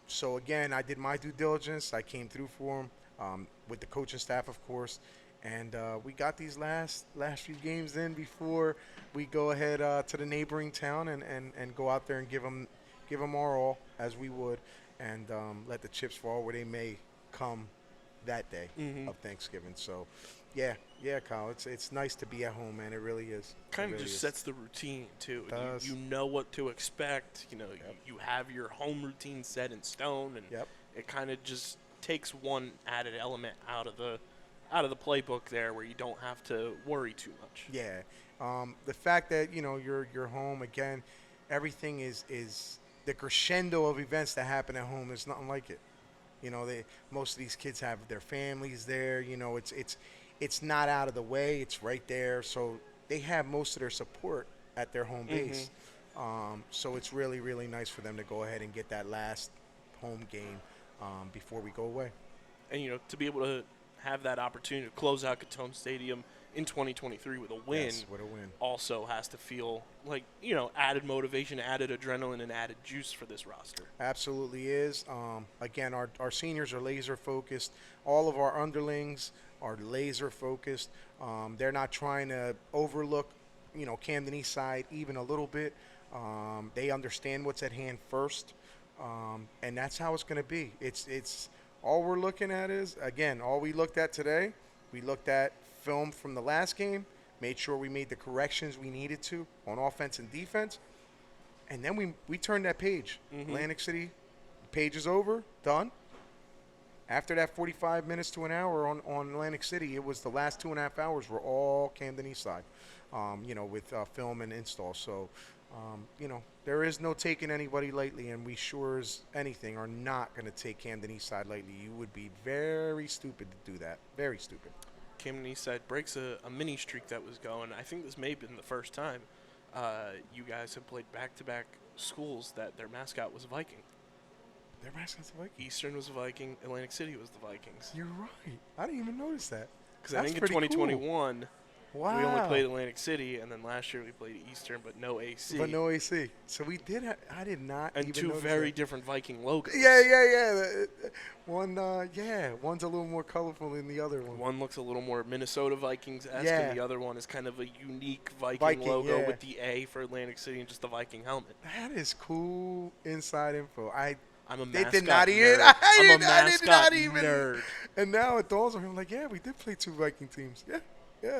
B: So, again, I did my due diligence. I came through for them with the coaching staff, of course. And we got these last few games in before we go ahead to the neighboring town and go out there and give them our all, as we would, and let the chips fall where they may come that day of Thanksgiving. So, yeah, Kyle, it's nice to be at home, man. It really is.
A: Kind of
B: really
A: just
B: is.
A: sets the routine, too.
B: It does.
A: You know what to expect. You have your home routine set in stone, and it kind of just takes one added element out of the playbook there, where you don't have to worry too much.
B: Yeah, the fact that you're home again, everything is the crescendo of events that happen at home. There's nothing like it. Most of these kids have their families there. it's not out of the way. It's right there. So they have most of their support at their home base. So it's really, really nice for them to go ahead and get that last home game before we go away.
A: And, to be able to have that opportunity to close out Gittone Stadium in 2023 with a win,
B: Yes, with a win.
A: also has to feel like, added motivation, added adrenaline, and added juice for this roster.
B: Absolutely is. Again, our seniors are laser focused. All of our underlings are laser focused. They're not trying to overlook, Camden Eastside even a little bit. They understand what's at hand first, and that's how it's going to be. It's all we're looking at is, again, all we looked at today. We looked at film from the last game, made sure we made the corrections we needed to on offense and defense, and then we turned that page. Atlantic City, page is over, done. After that 45 minutes to an hour on Atlantic City, it was the last 2.5 hours were all Camden Eastside, with film and install. So, there is no taking anybody lightly, and we sure as anything are not going to take Camden Eastside lightly. You would be very stupid to do that. Very stupid.
A: Camden Eastside breaks a mini streak that was going. I think this may have been the first time you guys have played back-to-back schools that their mascot was a Viking.
B: Their mascot's a Viking.
A: Eastern was a Viking. Atlantic City was the Vikings.
B: You're right. I didn't even notice that.
A: Because I think in 2021, we only played Atlantic City, and then last year we played Eastern, but no AC.
B: But no AC. So we did. I did not.
A: And
B: even
A: two
B: notice
A: very
B: that.
A: different Viking logos.
B: Yeah. One, one's a little more colorful than the other one.
A: One looks a little more Minnesota Vikings-esque,
B: Yeah.
A: and the other one is kind of a unique Viking logo
B: yeah.
A: with the A for Atlantic City and just the Viking helmet.
B: That is cool inside info.
A: I'm a
B: They
A: mascot
B: did not even.
A: nerd.
B: I
A: I'm a
B: did
A: mascot
B: not even.
A: nerd.
B: And now it dawns on him like, yeah, we did play 2 Viking teams. Yeah,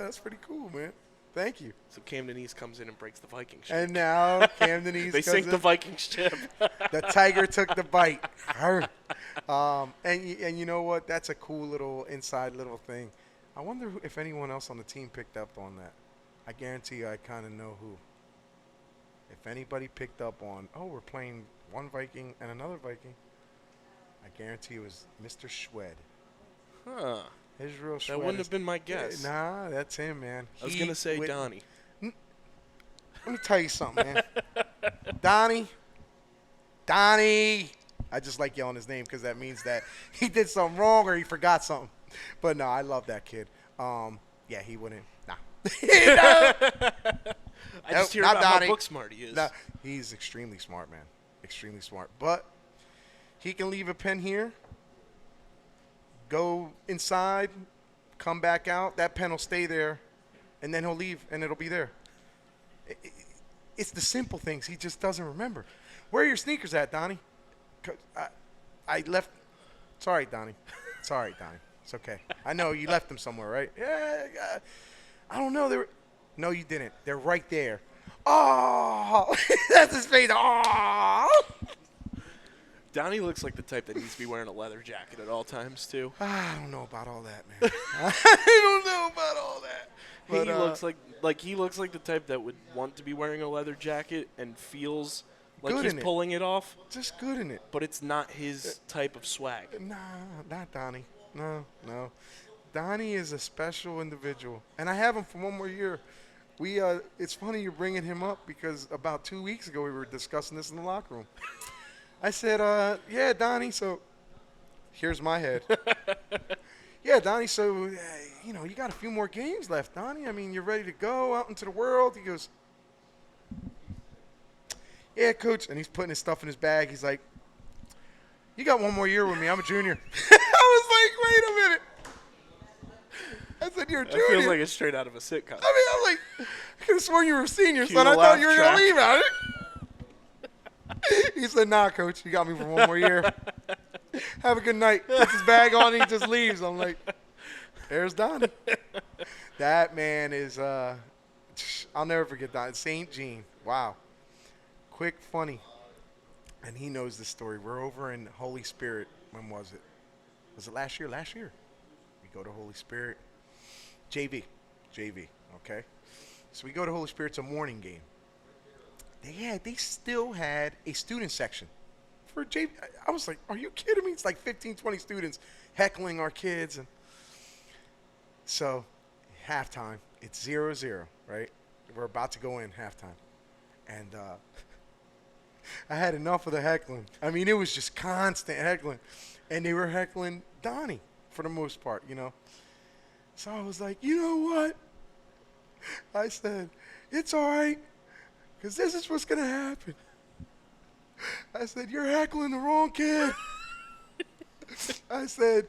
B: that's pretty cool, man. Thank you.
A: So Camden East comes in and breaks the Viking ship.
B: And now Camden East.
A: They sink the Viking ship.
B: The tiger took the bite. And you know what? That's a cool little inside little thing. I wonder if anyone else on the team picked up on that. I guarantee you I kind of know who. If anybody picked up on, we're playing one Viking and another Viking, I guarantee it was Mr. Schwed.
A: Huh.
B: Israel Schwed.
A: That wouldn't have been my guess.
B: Nah, that's him, man.
A: I was going to say Donnie.
B: Let me tell you something, man. Donnie. I just like yelling his name because that means that he did something wrong or he forgot something. But no, I love that kid. Yeah, he wouldn't. Nah.
A: I just hear about
B: Donnie.
A: how book smart he is.
B: Nah, he's extremely smart, man. Extremely smart. But he can leave a pen here, go inside, come back out. That pen will stay there, and then he'll leave, and it'll be there. It's the simple things he just doesn't remember. Where are your sneakers at, Donnie? I left. Sorry, Donnie. Sorry, Donnie. It's okay. I know you left them somewhere, right? Yeah. I don't know. They were. No, you didn't. They're right there. Oh, that's his face. Oh.
A: Donnie looks like the type that needs to be wearing a leather jacket at all times, too.
B: I don't know about all that, man. I don't know about all that. But,
A: He looks like the type that would want to be wearing a leather jacket and feels like
B: good
A: he's
B: in it.
A: pulling it off,
B: Just good in it.
A: but it's not his type of swag.
B: Nah, not Donnie. No. Donnie is a special individual, and I have him for one more year. It's funny you're bringing him up because about 2 weeks ago we were discussing this in the locker room. I said, yeah, Donnie, so here's my head. Yeah, Donnie, so, you got a few more games left, Donnie. I mean, you're ready to go out into the world. He goes, yeah, Coach. And he's putting his stuff in his bag. He's like, you got one more year with me. I'm a junior. I was like, wait a minute. I said, you're a junior.
A: It feels like it's straight out of a sitcom.
B: I was like, I could have sworn you were a senior,
A: Cue
B: son.
A: the
B: I thought
A: laugh
B: you were going
A: track.
B: to leave out it. He said, nah, Coach. You got me for one more year. Have a good night. Puts his bag on and he just leaves. I'm like, there's Donnie. That man is, I'll never forget Donnie. St. Jean. Wow. Quick, funny. And he knows the story. We're over in Holy Spirit. When was it? Was it last year? Last year. We go to Holy Spirit. JV, okay? So we go to Holy Spirit. It's a morning game. They still had a student section for JV. I was like, are you kidding me? It's like 15, 20 students heckling our kids. And So, halftime, it's 0-0, right? We're about to go in halftime. And I had enough of the heckling. I mean, it was just constant heckling. And they were heckling Donnie for the most part, you know. So I was like, you know what? I said, it's all right, because this is what's going to happen. I said, you're heckling the wrong kid. I said,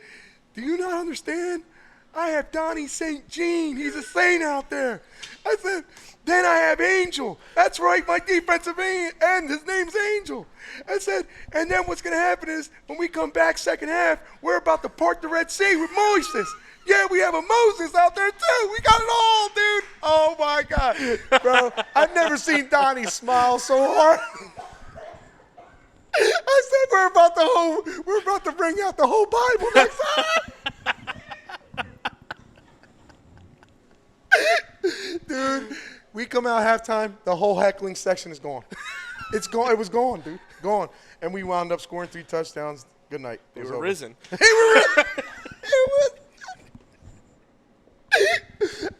B: do you not understand? I have Donnie St. Jean. He's a saint out there. I said, then I have Angel. That's right, my defensive end. His name's Angel. I said, and then what's going to happen is when we come back second half, we're about to part the Red Sea with Moses. Yeah, we have a Moses out there, too. We got it all, dude. Oh, my God. Bro, I've never seen Donnie smile so hard. I said, we're about to bring out the whole Bible next time. Dude, we come out halftime, the whole heckling section is gone. It's gone. It was gone, dude. Gone. And we wound up scoring 3 touchdowns. Good night.
A: They were risen.
B: They were risen.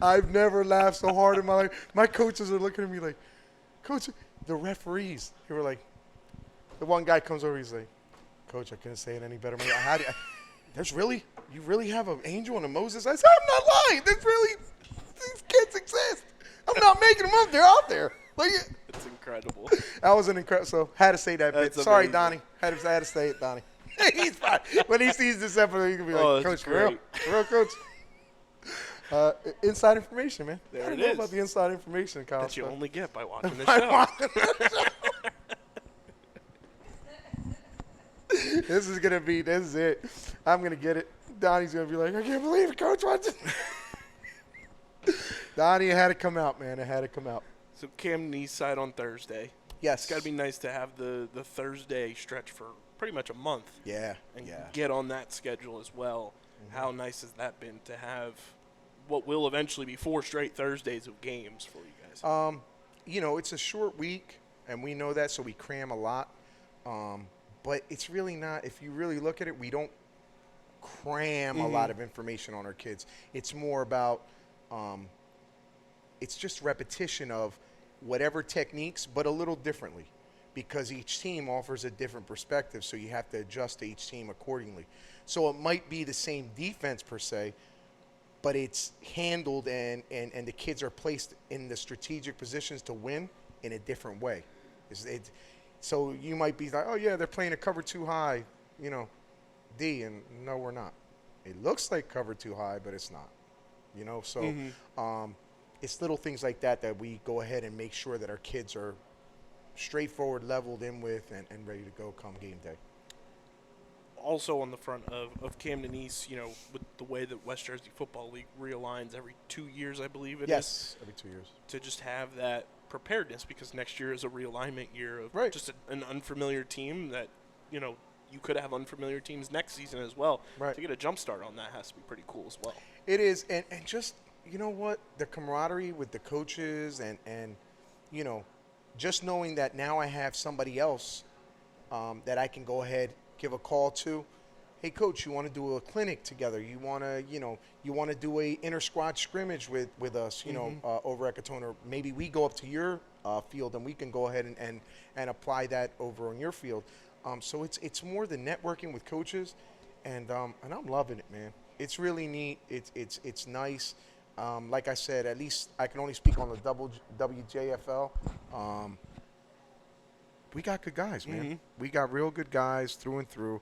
B: I've never laughed so hard in my life. My coaches are looking at me like, Coach, the referees. They were like, the one guy comes over, he's like, Coach, I couldn't say it any better. You really have an Angel and a Moses? I said, I'm not lying. These kids exist. I'm not making them up. They're out there. Like,
A: It's incredible.
B: that was an incredible. So had to say that bit.
A: That's
B: Sorry,
A: amazing.
B: Donnie. Had to say it, Donnie. He's fine. When he sees this episode, he's gonna be like, Coach, for real, Coach. Inside information, man.
A: There
B: I don't
A: it
B: know
A: is.
B: about the inside information, Kyle.
A: That you only get by watching the show.
B: This is it. I'm gonna get it. Donnie's gonna be like, I can't believe it, Coach. What? Donnie, it had to come out, man. It had to come out.
A: So Camden Eastside on Thursday.
B: Yes.
A: It's got to be nice to have the Thursday stretch for pretty much a month.
B: Yeah.
A: And
B: Yeah.
A: get on that schedule as well. Mm-hmm. How nice has that been to have what will eventually be 4 straight Thursdays of games for you guys?
B: You know, it's a short week, and we know that, so we cram a lot. But it's really not. If you really look at it, we don't cram a lot of information on our kids. It's more about it's just repetition of whatever techniques, but a little differently, because each team offers a different perspective, so you have to adjust to each team accordingly. So it might be the same defense per se, but it's handled and the kids are placed in the strategic positions to win in a different way. So you might be like, oh, yeah, they're playing a cover 2 high, you know, D, and no, we're not. It looks like cover 2 high, but it's not, you know. So it's little things like that we go ahead and make sure that our kids are straightforward, leveled in with, and ready to go come game day.
A: Also on the front of Camden East, you know, with the way that West Jersey Football League realigns every 2 years, I believe it is.
B: Yes, every 2 years.
A: To just have that preparedness, because next year is a realignment year of just an unfamiliar team that, you know, you could have unfamiliar teams next season as well.
B: Right.
A: To get a jump start on that has to be pretty cool as well.
B: It is, and just, you know what, the camaraderie with the coaches and you know, just knowing that now I have somebody else that I can go ahead, give a call to. Hey, Coach, you want to do a clinic together? You want to, you know, do a inter-squad scrimmage with us, you know, over at Gittone, or maybe we go up to your field and we can go ahead and apply that over on your field. So it's more the networking with coaches, and I'm loving it, man. It's really neat. It's nice. Like I said, at least I can only speak on the WJFL. We got good guys, man. We got real good guys through and through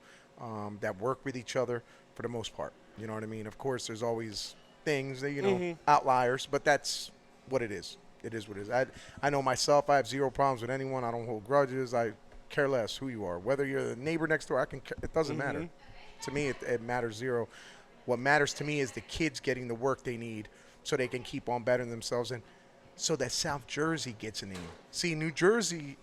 B: that work with each other for the most part. You know what I mean? Of course, there's always things that, you know, outliers, but that's what it is. It is what it is. I know myself. I have zero problems with anyone. I don't hold grudges. I care less who you are. Whether you're the neighbor next door, it doesn't matter. To me, it matters zero. What matters to me is the kids getting the work they need so they can keep on bettering themselves, and so that South Jersey gets a name. See, New Jersey,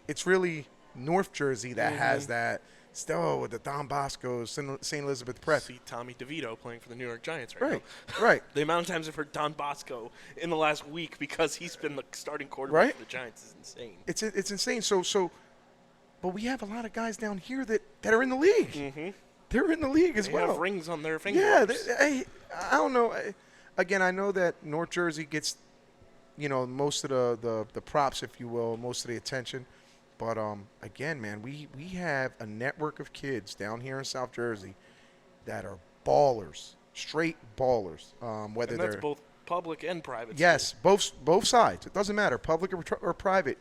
B: it's really North Jersey that has that still with the Don Bosco, St. Elizabeth Prep.
A: See Tommy DeVito playing for the New York Giants right now.
B: Right.
A: The amount of times I've heard Don Bosco in the last week because he's been the starting quarterback for the Giants is insane.
B: It's insane. So, but we have a lot of guys down here that are in the league. They're in the league as well.
A: They have rings on their fingers.
B: Yeah, I don't know. again, I know that North Jersey gets, most of the props, if you will, most of the attention. But again, man, we have a network of kids down here in South Jersey that are ballers, straight ballers. Whether
A: And that's
B: they're
A: both public and private.
B: yes, both sides. It doesn't matter, public or private.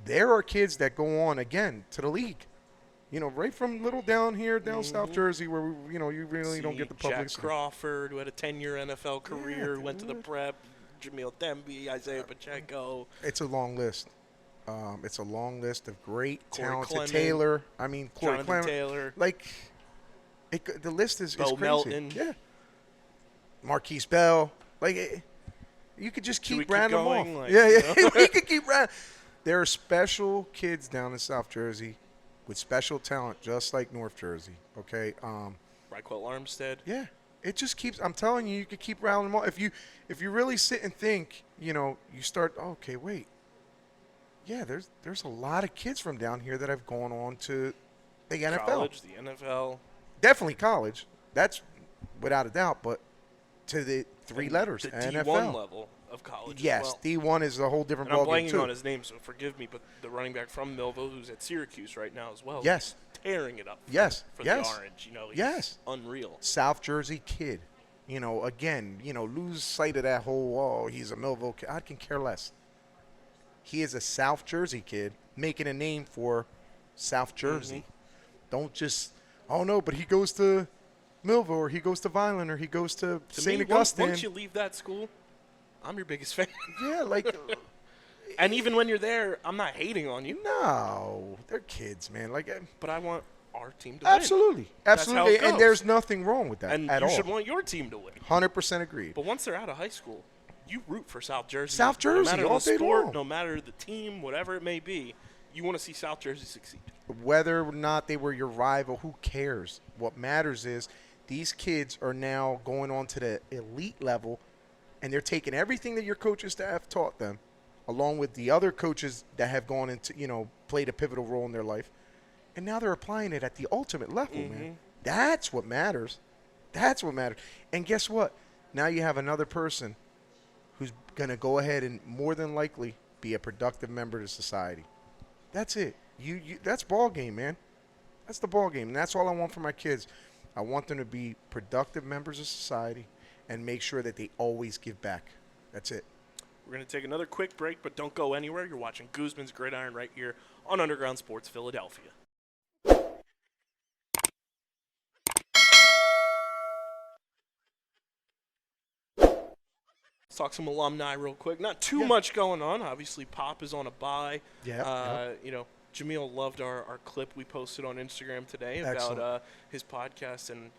B: There are kids that go on again to the league. Right from little down here, down South Jersey, where you really don't get the public.
A: Jack Crawford, who had a 10-year NFL career, went to the prep. Jamil Demby, Isaiah Pacheco.
B: It's a long list. It's a long list of great,
A: Corey
B: talented
A: Clement,
B: Taylor. I mean, Corey
A: Jonathan
B: Clement.
A: Taylor.
B: Like, the list is
A: Bo
B: crazy.
A: Melton.
B: Yeah. Marquise Bell. Like, you could just keep rounding them off.
A: Like,
B: We could keep rounding. There are special kids down in South Jersey with special talent, just like North Jersey. Okay.
A: Ryquell Armstead.
B: Yeah. It just keeps. I'm telling you, you could keep rounding them off. If you really sit and think, you start. Okay, wait. Yeah, there's a lot of kids from down here that have gone on to the NFL.
A: College, the NFL.
B: Definitely college. That's without a doubt. But to the three letters,
A: the
B: NFL.
A: D1 level of college.
B: Yes,
A: as well.
B: D1 is a whole different
A: And I'm
B: ballgame
A: blanking
B: too.
A: on his name, so forgive me. But the running back from Millville, who's at Syracuse right now as well.
B: Yes.
A: Tearing it up. For the Orange. He's unreal.
B: South Jersey kid. Again, lose sight of that whole, he's a Millville kid. I can care less. He is a South Jersey kid making a name for South Jersey. Don't just, no, but he goes to Millville or he goes to Vineland or he goes to St. Augustine.
A: Once you leave that school, I'm your biggest fan.
B: Yeah, like.
A: And even when you're there, I'm not hating on you.
B: No, they're kids, man.
A: But I want our team to
B: absolutely,
A: win.
B: Absolutely,
A: That's how it
B: and
A: goes.
B: there's nothing wrong with that
A: and
B: at all.
A: You should want your team to win.
B: 100% agreed.
A: But once they're out of high school, you root for South Jersey.
B: South Jersey,
A: no matter
B: all
A: the
B: day
A: sport,
B: long.
A: no matter the team, whatever it may be, you want to see South Jersey succeed.
B: Whether or not they were your rival, who cares? What matters is these kids are now going on to the elite level, and they're taking everything that your coaching staff taught them, along with the other coaches that have gone into, played a pivotal role in their life, and now they're applying it at the ultimate level, man. That's what matters. That's what matters. And guess what? Now you have another person who's going to go ahead and more than likely be a productive member of society. That's it. That's ball game, man. That's the ball game. And that's all I want for my kids. I want them to be productive members of society and make sure that they always give back. That's it.
A: We're going to take another quick break, but don't go anywhere. You're watching Guzman's Gridiron right here on Underground Sports Philadelphia. Let's talk some alumni real quick. Not too much going on. Obviously, Pop is on a bye. Jamil loved our clip we posted on Instagram today about his podcast, and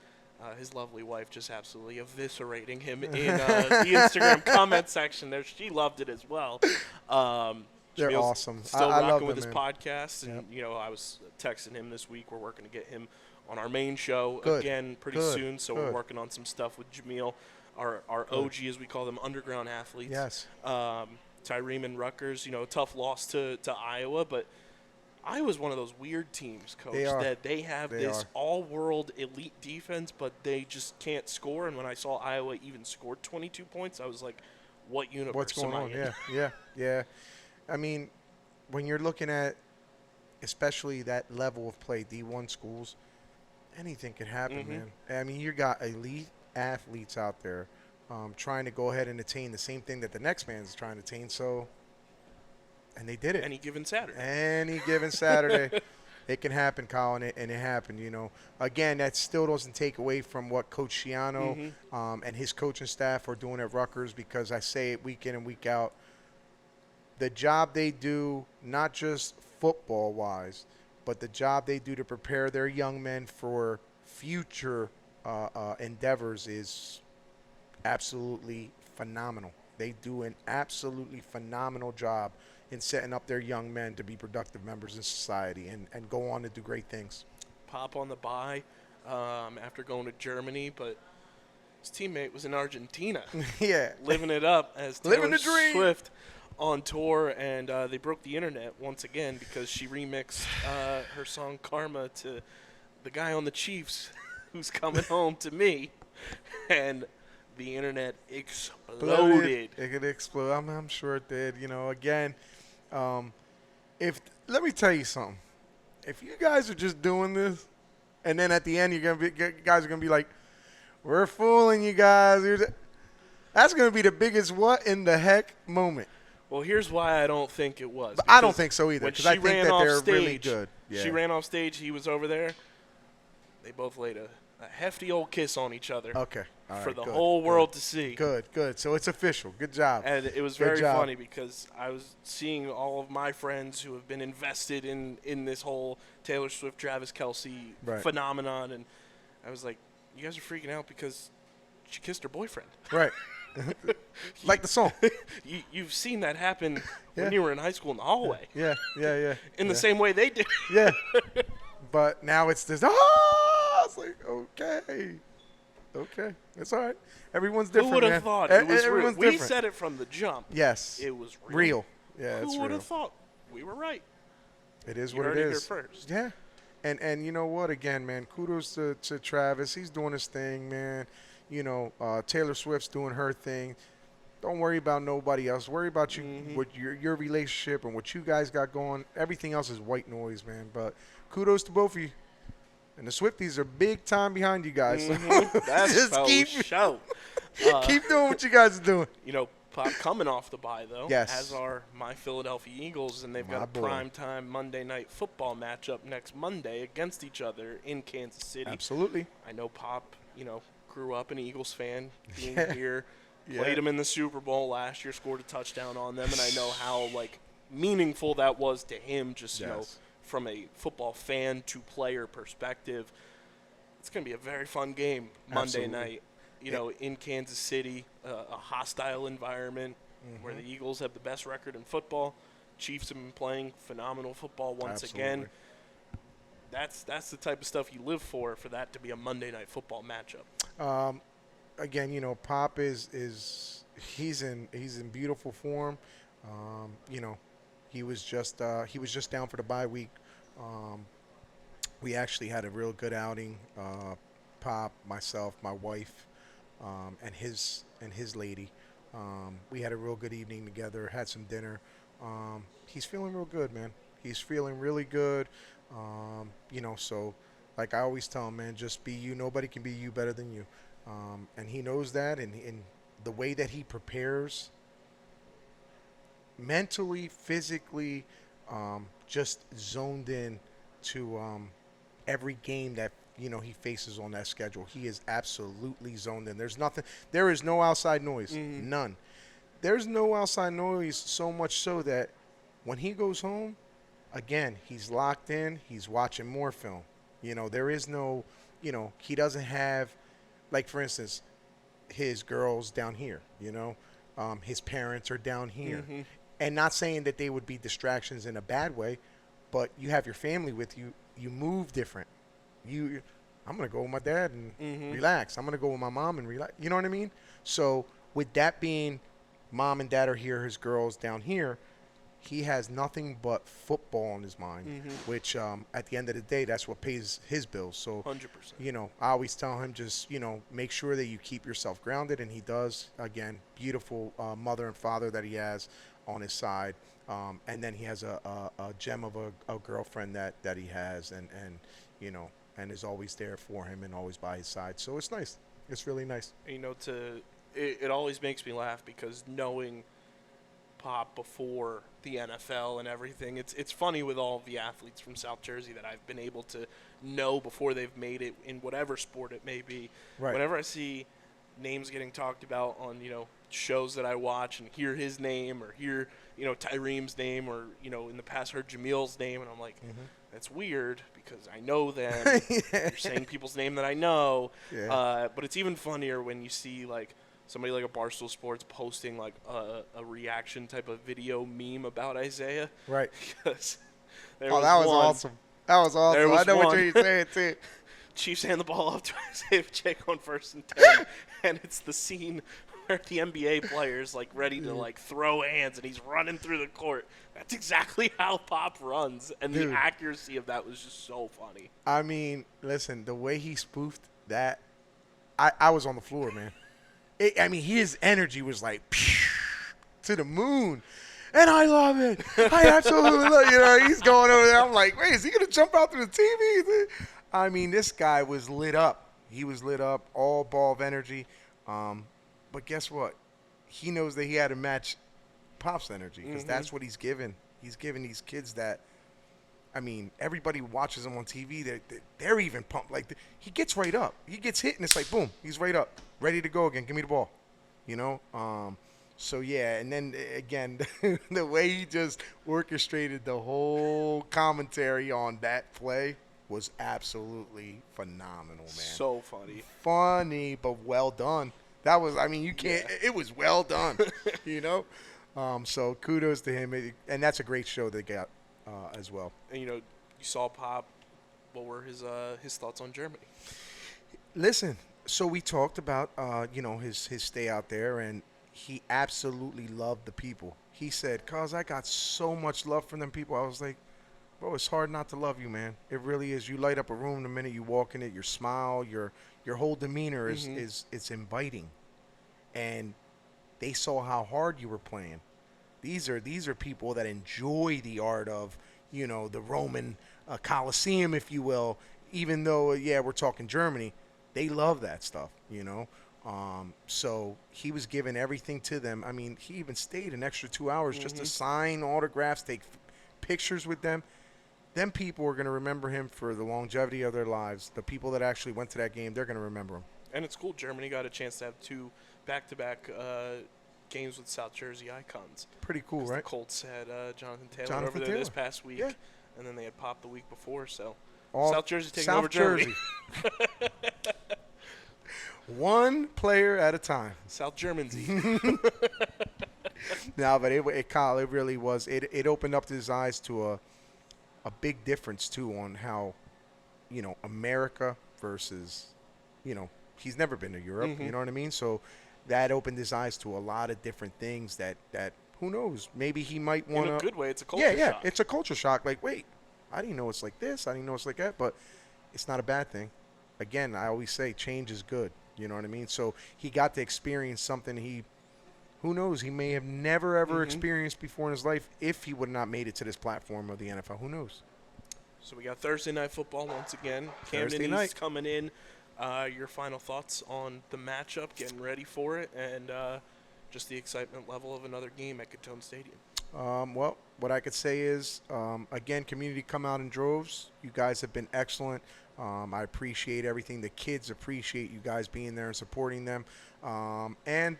A: his lovely wife just absolutely eviscerating him in the Instagram comment section there. She loved it as well.
B: They're
A: Jamil's
B: awesome.
A: Still
B: I
A: rocking
B: love
A: with
B: them,
A: his
B: man.
A: podcast, and I was texting him this week. We're working to get him on our main show
B: Good.
A: again pretty soon. So we're working on some stuff with Jamil, our OG, as we call them, underground athletes.
B: Yes.
A: Tyree and Rutgers, tough loss to Iowa, but Iowa's one of those weird teams, Coach, that they have this all-world elite defense, but they just can't score. And when I saw Iowa even scored 22 points, I was like, what universe
B: What's going
A: am I
B: on?
A: in?
B: Yeah. I mean, when you're looking at especially that level of play, D1 schools, anything can happen, man. I mean, you got elite athletes out there trying to go ahead and attain the same thing that the next man's trying to attain. So, and they did it.
A: Any given Saturday.
B: It can happen, Colin, and it happened, Again, that still doesn't take away from what Coach Schiano and his coaching staff are doing at Rutgers, because I say it week in and week out. The job they do, not just football-wise, but the job they do to prepare their young men for future endeavors is absolutely phenomenal. They do an absolutely phenomenal job in setting up their young men to be productive members in society and go on to do great things.
A: Pop on the bye after going to Germany, but his teammate was in Argentina.
B: Yeah.
A: Living it up as
B: Living
A: Taylor
B: the dream.
A: Swift on tour, and they broke the internet once again because she remixed her song Karma to the guy on the Chiefs who's coming home to me. And the internet exploded.
B: It could explode. I'm sure it did. Again, let me tell you something. If you guys are just doing this, and then at the end guys are gonna be like, "We're fooling you guys," that's gonna be the biggest "what in the heck" moment.
A: Well, here's why I don't think it was.
B: But I don't think so either,
A: When
B: because
A: she
B: I think
A: ran
B: that
A: off
B: they're
A: stage,
B: really good. Yeah.
A: She ran off stage. He was over there. They both laid a hefty old kiss on each other.
B: Okay. All
A: for
B: right,
A: the
B: good,
A: whole world
B: good.
A: to see.
B: Good. So it's official. Good job.
A: And it was
B: Good
A: very
B: job.
A: funny because I was seeing all of my friends who have been invested in this whole Taylor Swift, Travis Kelce phenomenon, and I was like, you guys are freaking out because she kissed her boyfriend.
B: Right. Like the song.
A: You've seen that happen when you were in high school in the hallway.
B: Yeah.
A: In the same way they did.
B: Yeah. But now it's this. Oh, it's like, okay. It's all right. Everyone's different.
A: Who would have thought it was real? We
B: different.
A: said it from the jump.
B: Yes.
A: It was
B: real. Yeah, it's
A: Who would
B: real.
A: have thought? We were right.
B: It is
A: You
B: what
A: heard
B: it
A: it
B: is.
A: here first.
B: Yeah. And you know what? Again, man, kudos to Travis. He's doing his thing, man. Taylor Swift's doing her thing. Don't worry about nobody else. Worry about you, with your relationship and what you guys got going. Everything else is white noise, man. But kudos to both of you. And the Swifties are big time behind you guys.
A: That's
B: just
A: show.
B: Keep doing what you guys are doing.
A: Pop coming off the bye, though,
B: Yes.
A: as are my Philadelphia Eagles, and they've got a primetime Monday night football matchup next Monday against each other in Kansas City.
B: Absolutely.
A: I know Pop, grew up an Eagles fan, being
B: Yeah.
A: here,
B: Yeah.
A: played them in the Super Bowl last year, scored a touchdown on them, and I know how, meaningful that was to him just, from a football fan to player perspective. It's going to be a very fun game Monday night. In Kansas City, a hostile environment where the Eagles have the best record in football. Chiefs have been playing phenomenal football once again. That's the type of stuff you live for that to be a Monday night football matchup.
B: Again, Pop is he's in beautiful form. He was just down for the bye week. We actually had a real good outing. Pop, myself, my wife. And his lady. We had a real good evening together, had some dinner. He's feeling real good, man. He's feeling really good. So like I always tell him, man, just be you. Nobody can be you better than you. And he knows that, and the way that he prepares mentally, physically, just zoned in to every game that he faces on that schedule. He is absolutely zoned in. There is no outside noise. None. There's no outside noise, so much so that when he goes home, again, he's locked in. He's watching more film. There is no, he doesn't have, like, for instance, his girls down here, his parents are down here. And not saying that they would be distractions in a bad way, but you have your family with you. You move different. I'm going to go with my dad and relax. I'm going to go with my mom and relax. You know what I mean? So with that being, mom and dad are here, his girls down here, he has nothing but football on his mind, which at the end of the day, that's what pays his bills. So,
A: 100%.
B: I always tell him just, make sure that you keep yourself grounded, and he does. Again, beautiful mother and father that he has on his side. And then he has a gem of a girlfriend that he has and is always there for him and always by his side. So it's nice. It's really nice.
A: It always makes me laugh because knowing Pop before the NFL and everything, it's funny with all the athletes from South Jersey that I've been able to know before they've made it in whatever sport it may be.
B: Right.
A: Whenever I see names getting talked about on, shows that I watch and hear his name or hear, Tyreem's name or, in the past heard Jamil's name, and I'm like, that's weird because I know them. You're saying people's name that I know.
B: Yeah.
A: But it's even funnier when you see, somebody like a Barstool Sports posting, a reaction type of video meme about Isaiah.
B: Right.
A: Because
B: that was awesome. That was awesome. I know what you're saying, too.
A: Chiefs hand the ball off to Isaiah Pacheco on 1st and 10, and it's the scene where the NBA players ready to throw hands, and he's running through the court. That's exactly how Pop runs, and the accuracy of that was just so funny.
B: I mean, listen, the way he spoofed that, I was on the floor, man. his energy was like to the moon. And I love it. I absolutely love it. He's going over there. I'm like, wait, is he going to jump out to the TV? I mean, this guy was lit up. He was lit up, all ball of energy. But guess what? He knows that he had to match Pop's energy because that's what he's given. He's giving these kids that, everybody watches him on TV. They're even pumped. Like, he gets right up. He gets hit, and it's like, boom, he's right up, ready to go again. Give me the ball, So, yeah, and then, again, the way he just orchestrated the whole commentary on that play was absolutely phenomenal, man.
A: So funny.
B: Funny, but well done. That was, you can't, it was well done, So kudos to him. And that's a great show they got as well.
A: And, you saw Pop. What were his thoughts on Germany?
B: Listen, so we talked about, his stay out there, and he absolutely loved the people. He said, "Cause I got so much love from them people." I was like, bro, it's hard not to love you, man. It really is. You light up a room the minute you walk in it. Your smile, your whole demeanor is it's inviting. And they saw how hard you were playing. These are people that enjoy the art of, the Roman Colosseum, if you will. Even though, we're talking Germany, they love that stuff, So he was giving everything to them. He even stayed an extra 2 hours just to sign autographs, take pictures with them. Them people are going to remember him for the longevity of their lives. The people that actually went to that game, they're going to remember him.
A: And it's cool. Germany got a chance to have 2 back-to-back games with South Jersey icons.
B: Pretty cool, right?
A: The Colts had Jonathan Taylor over there this past week, and then they had Pop the week before. So South Jersey taking over Germany.
B: One player at a time.
A: South Germany.
B: No, but Kyle, it really was. It opened up his eyes to a big difference too on how, America versus, he's never been to Europe. You know what I mean? So that opened his eyes to a lot of different things that who knows? Maybe he might want to.
A: In a good way, it's a culture shock.
B: Yeah, it's a culture shock. Like, wait, I didn't know it's like this. I didn't know it's like that. But it's not a bad thing. Again, I always say change is good. You know what I mean? So he got to experience something who knows, he may have never, ever experienced before in his life if he would not made it to this platform of the NFL. Who knows?
A: So we got Thursday Night Football once again. Camden East coming in. Your final thoughts on the matchup, getting ready for it, and just the excitement level of another game at Gittone Stadium.
B: Well, what I could say is, again, community come out in droves. You guys have been excellent. I appreciate everything. The kids appreciate you guys being there and supporting them. And,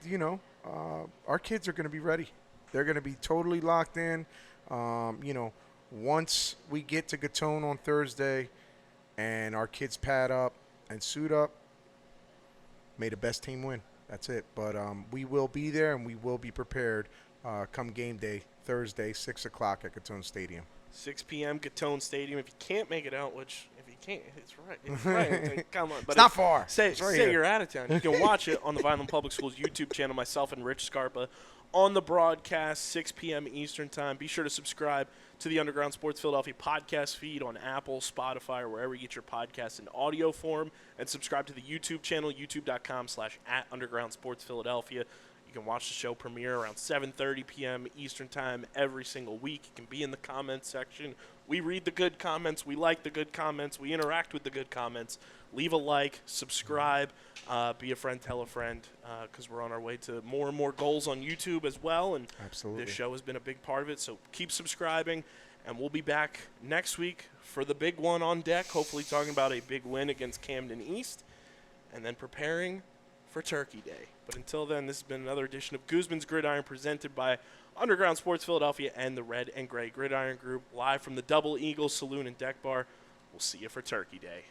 B: our kids are going to be ready. They're going to be totally locked in. Once we get to Gittone on Thursday and our kids pad up and suit up, may the best team win. That's it. But we will be there and we will be prepared come game day, Thursday, 6 o'clock at Gittone Stadium.
A: 6 p.m. Gittone Stadium. If you can't make it out, which if you can't, it's right. It's right. Come on, but
B: it's not far.
A: Say you're out of town. You can watch it on the Vineland Public Schools YouTube channel. Myself and Rich Scarpa on the broadcast, 6 p.m. Eastern time. Be sure to subscribe to the Underground Sports Philadelphia podcast feed on Apple, Spotify, or wherever you get your podcasts in audio form, and subscribe to the YouTube channel, youtube.com/@UndergroundSportsPhiladelphia. You can watch the show premiere around 7:30 p.m. Eastern Time every single week. You can be in the comments section. We read the good comments. We like the good comments. We interact with the good comments. Leave a like, subscribe, be a friend, tell a friend, because we're on our way to more and more goals on YouTube as well. And
B: absolutely,
A: this show has been a big part of it. So keep subscribing, and we'll be back next week for the big one on deck, hopefully talking about a big win against Camden East, and then preparing for Turkey Day. But until then, this has been another edition of Guzman's Gridiron presented by Underground Sports Philadelphia and the Red and Gray Gridiron Group, live from the Double Eagle Saloon and Deck Bar. We'll see you for Turkey Day.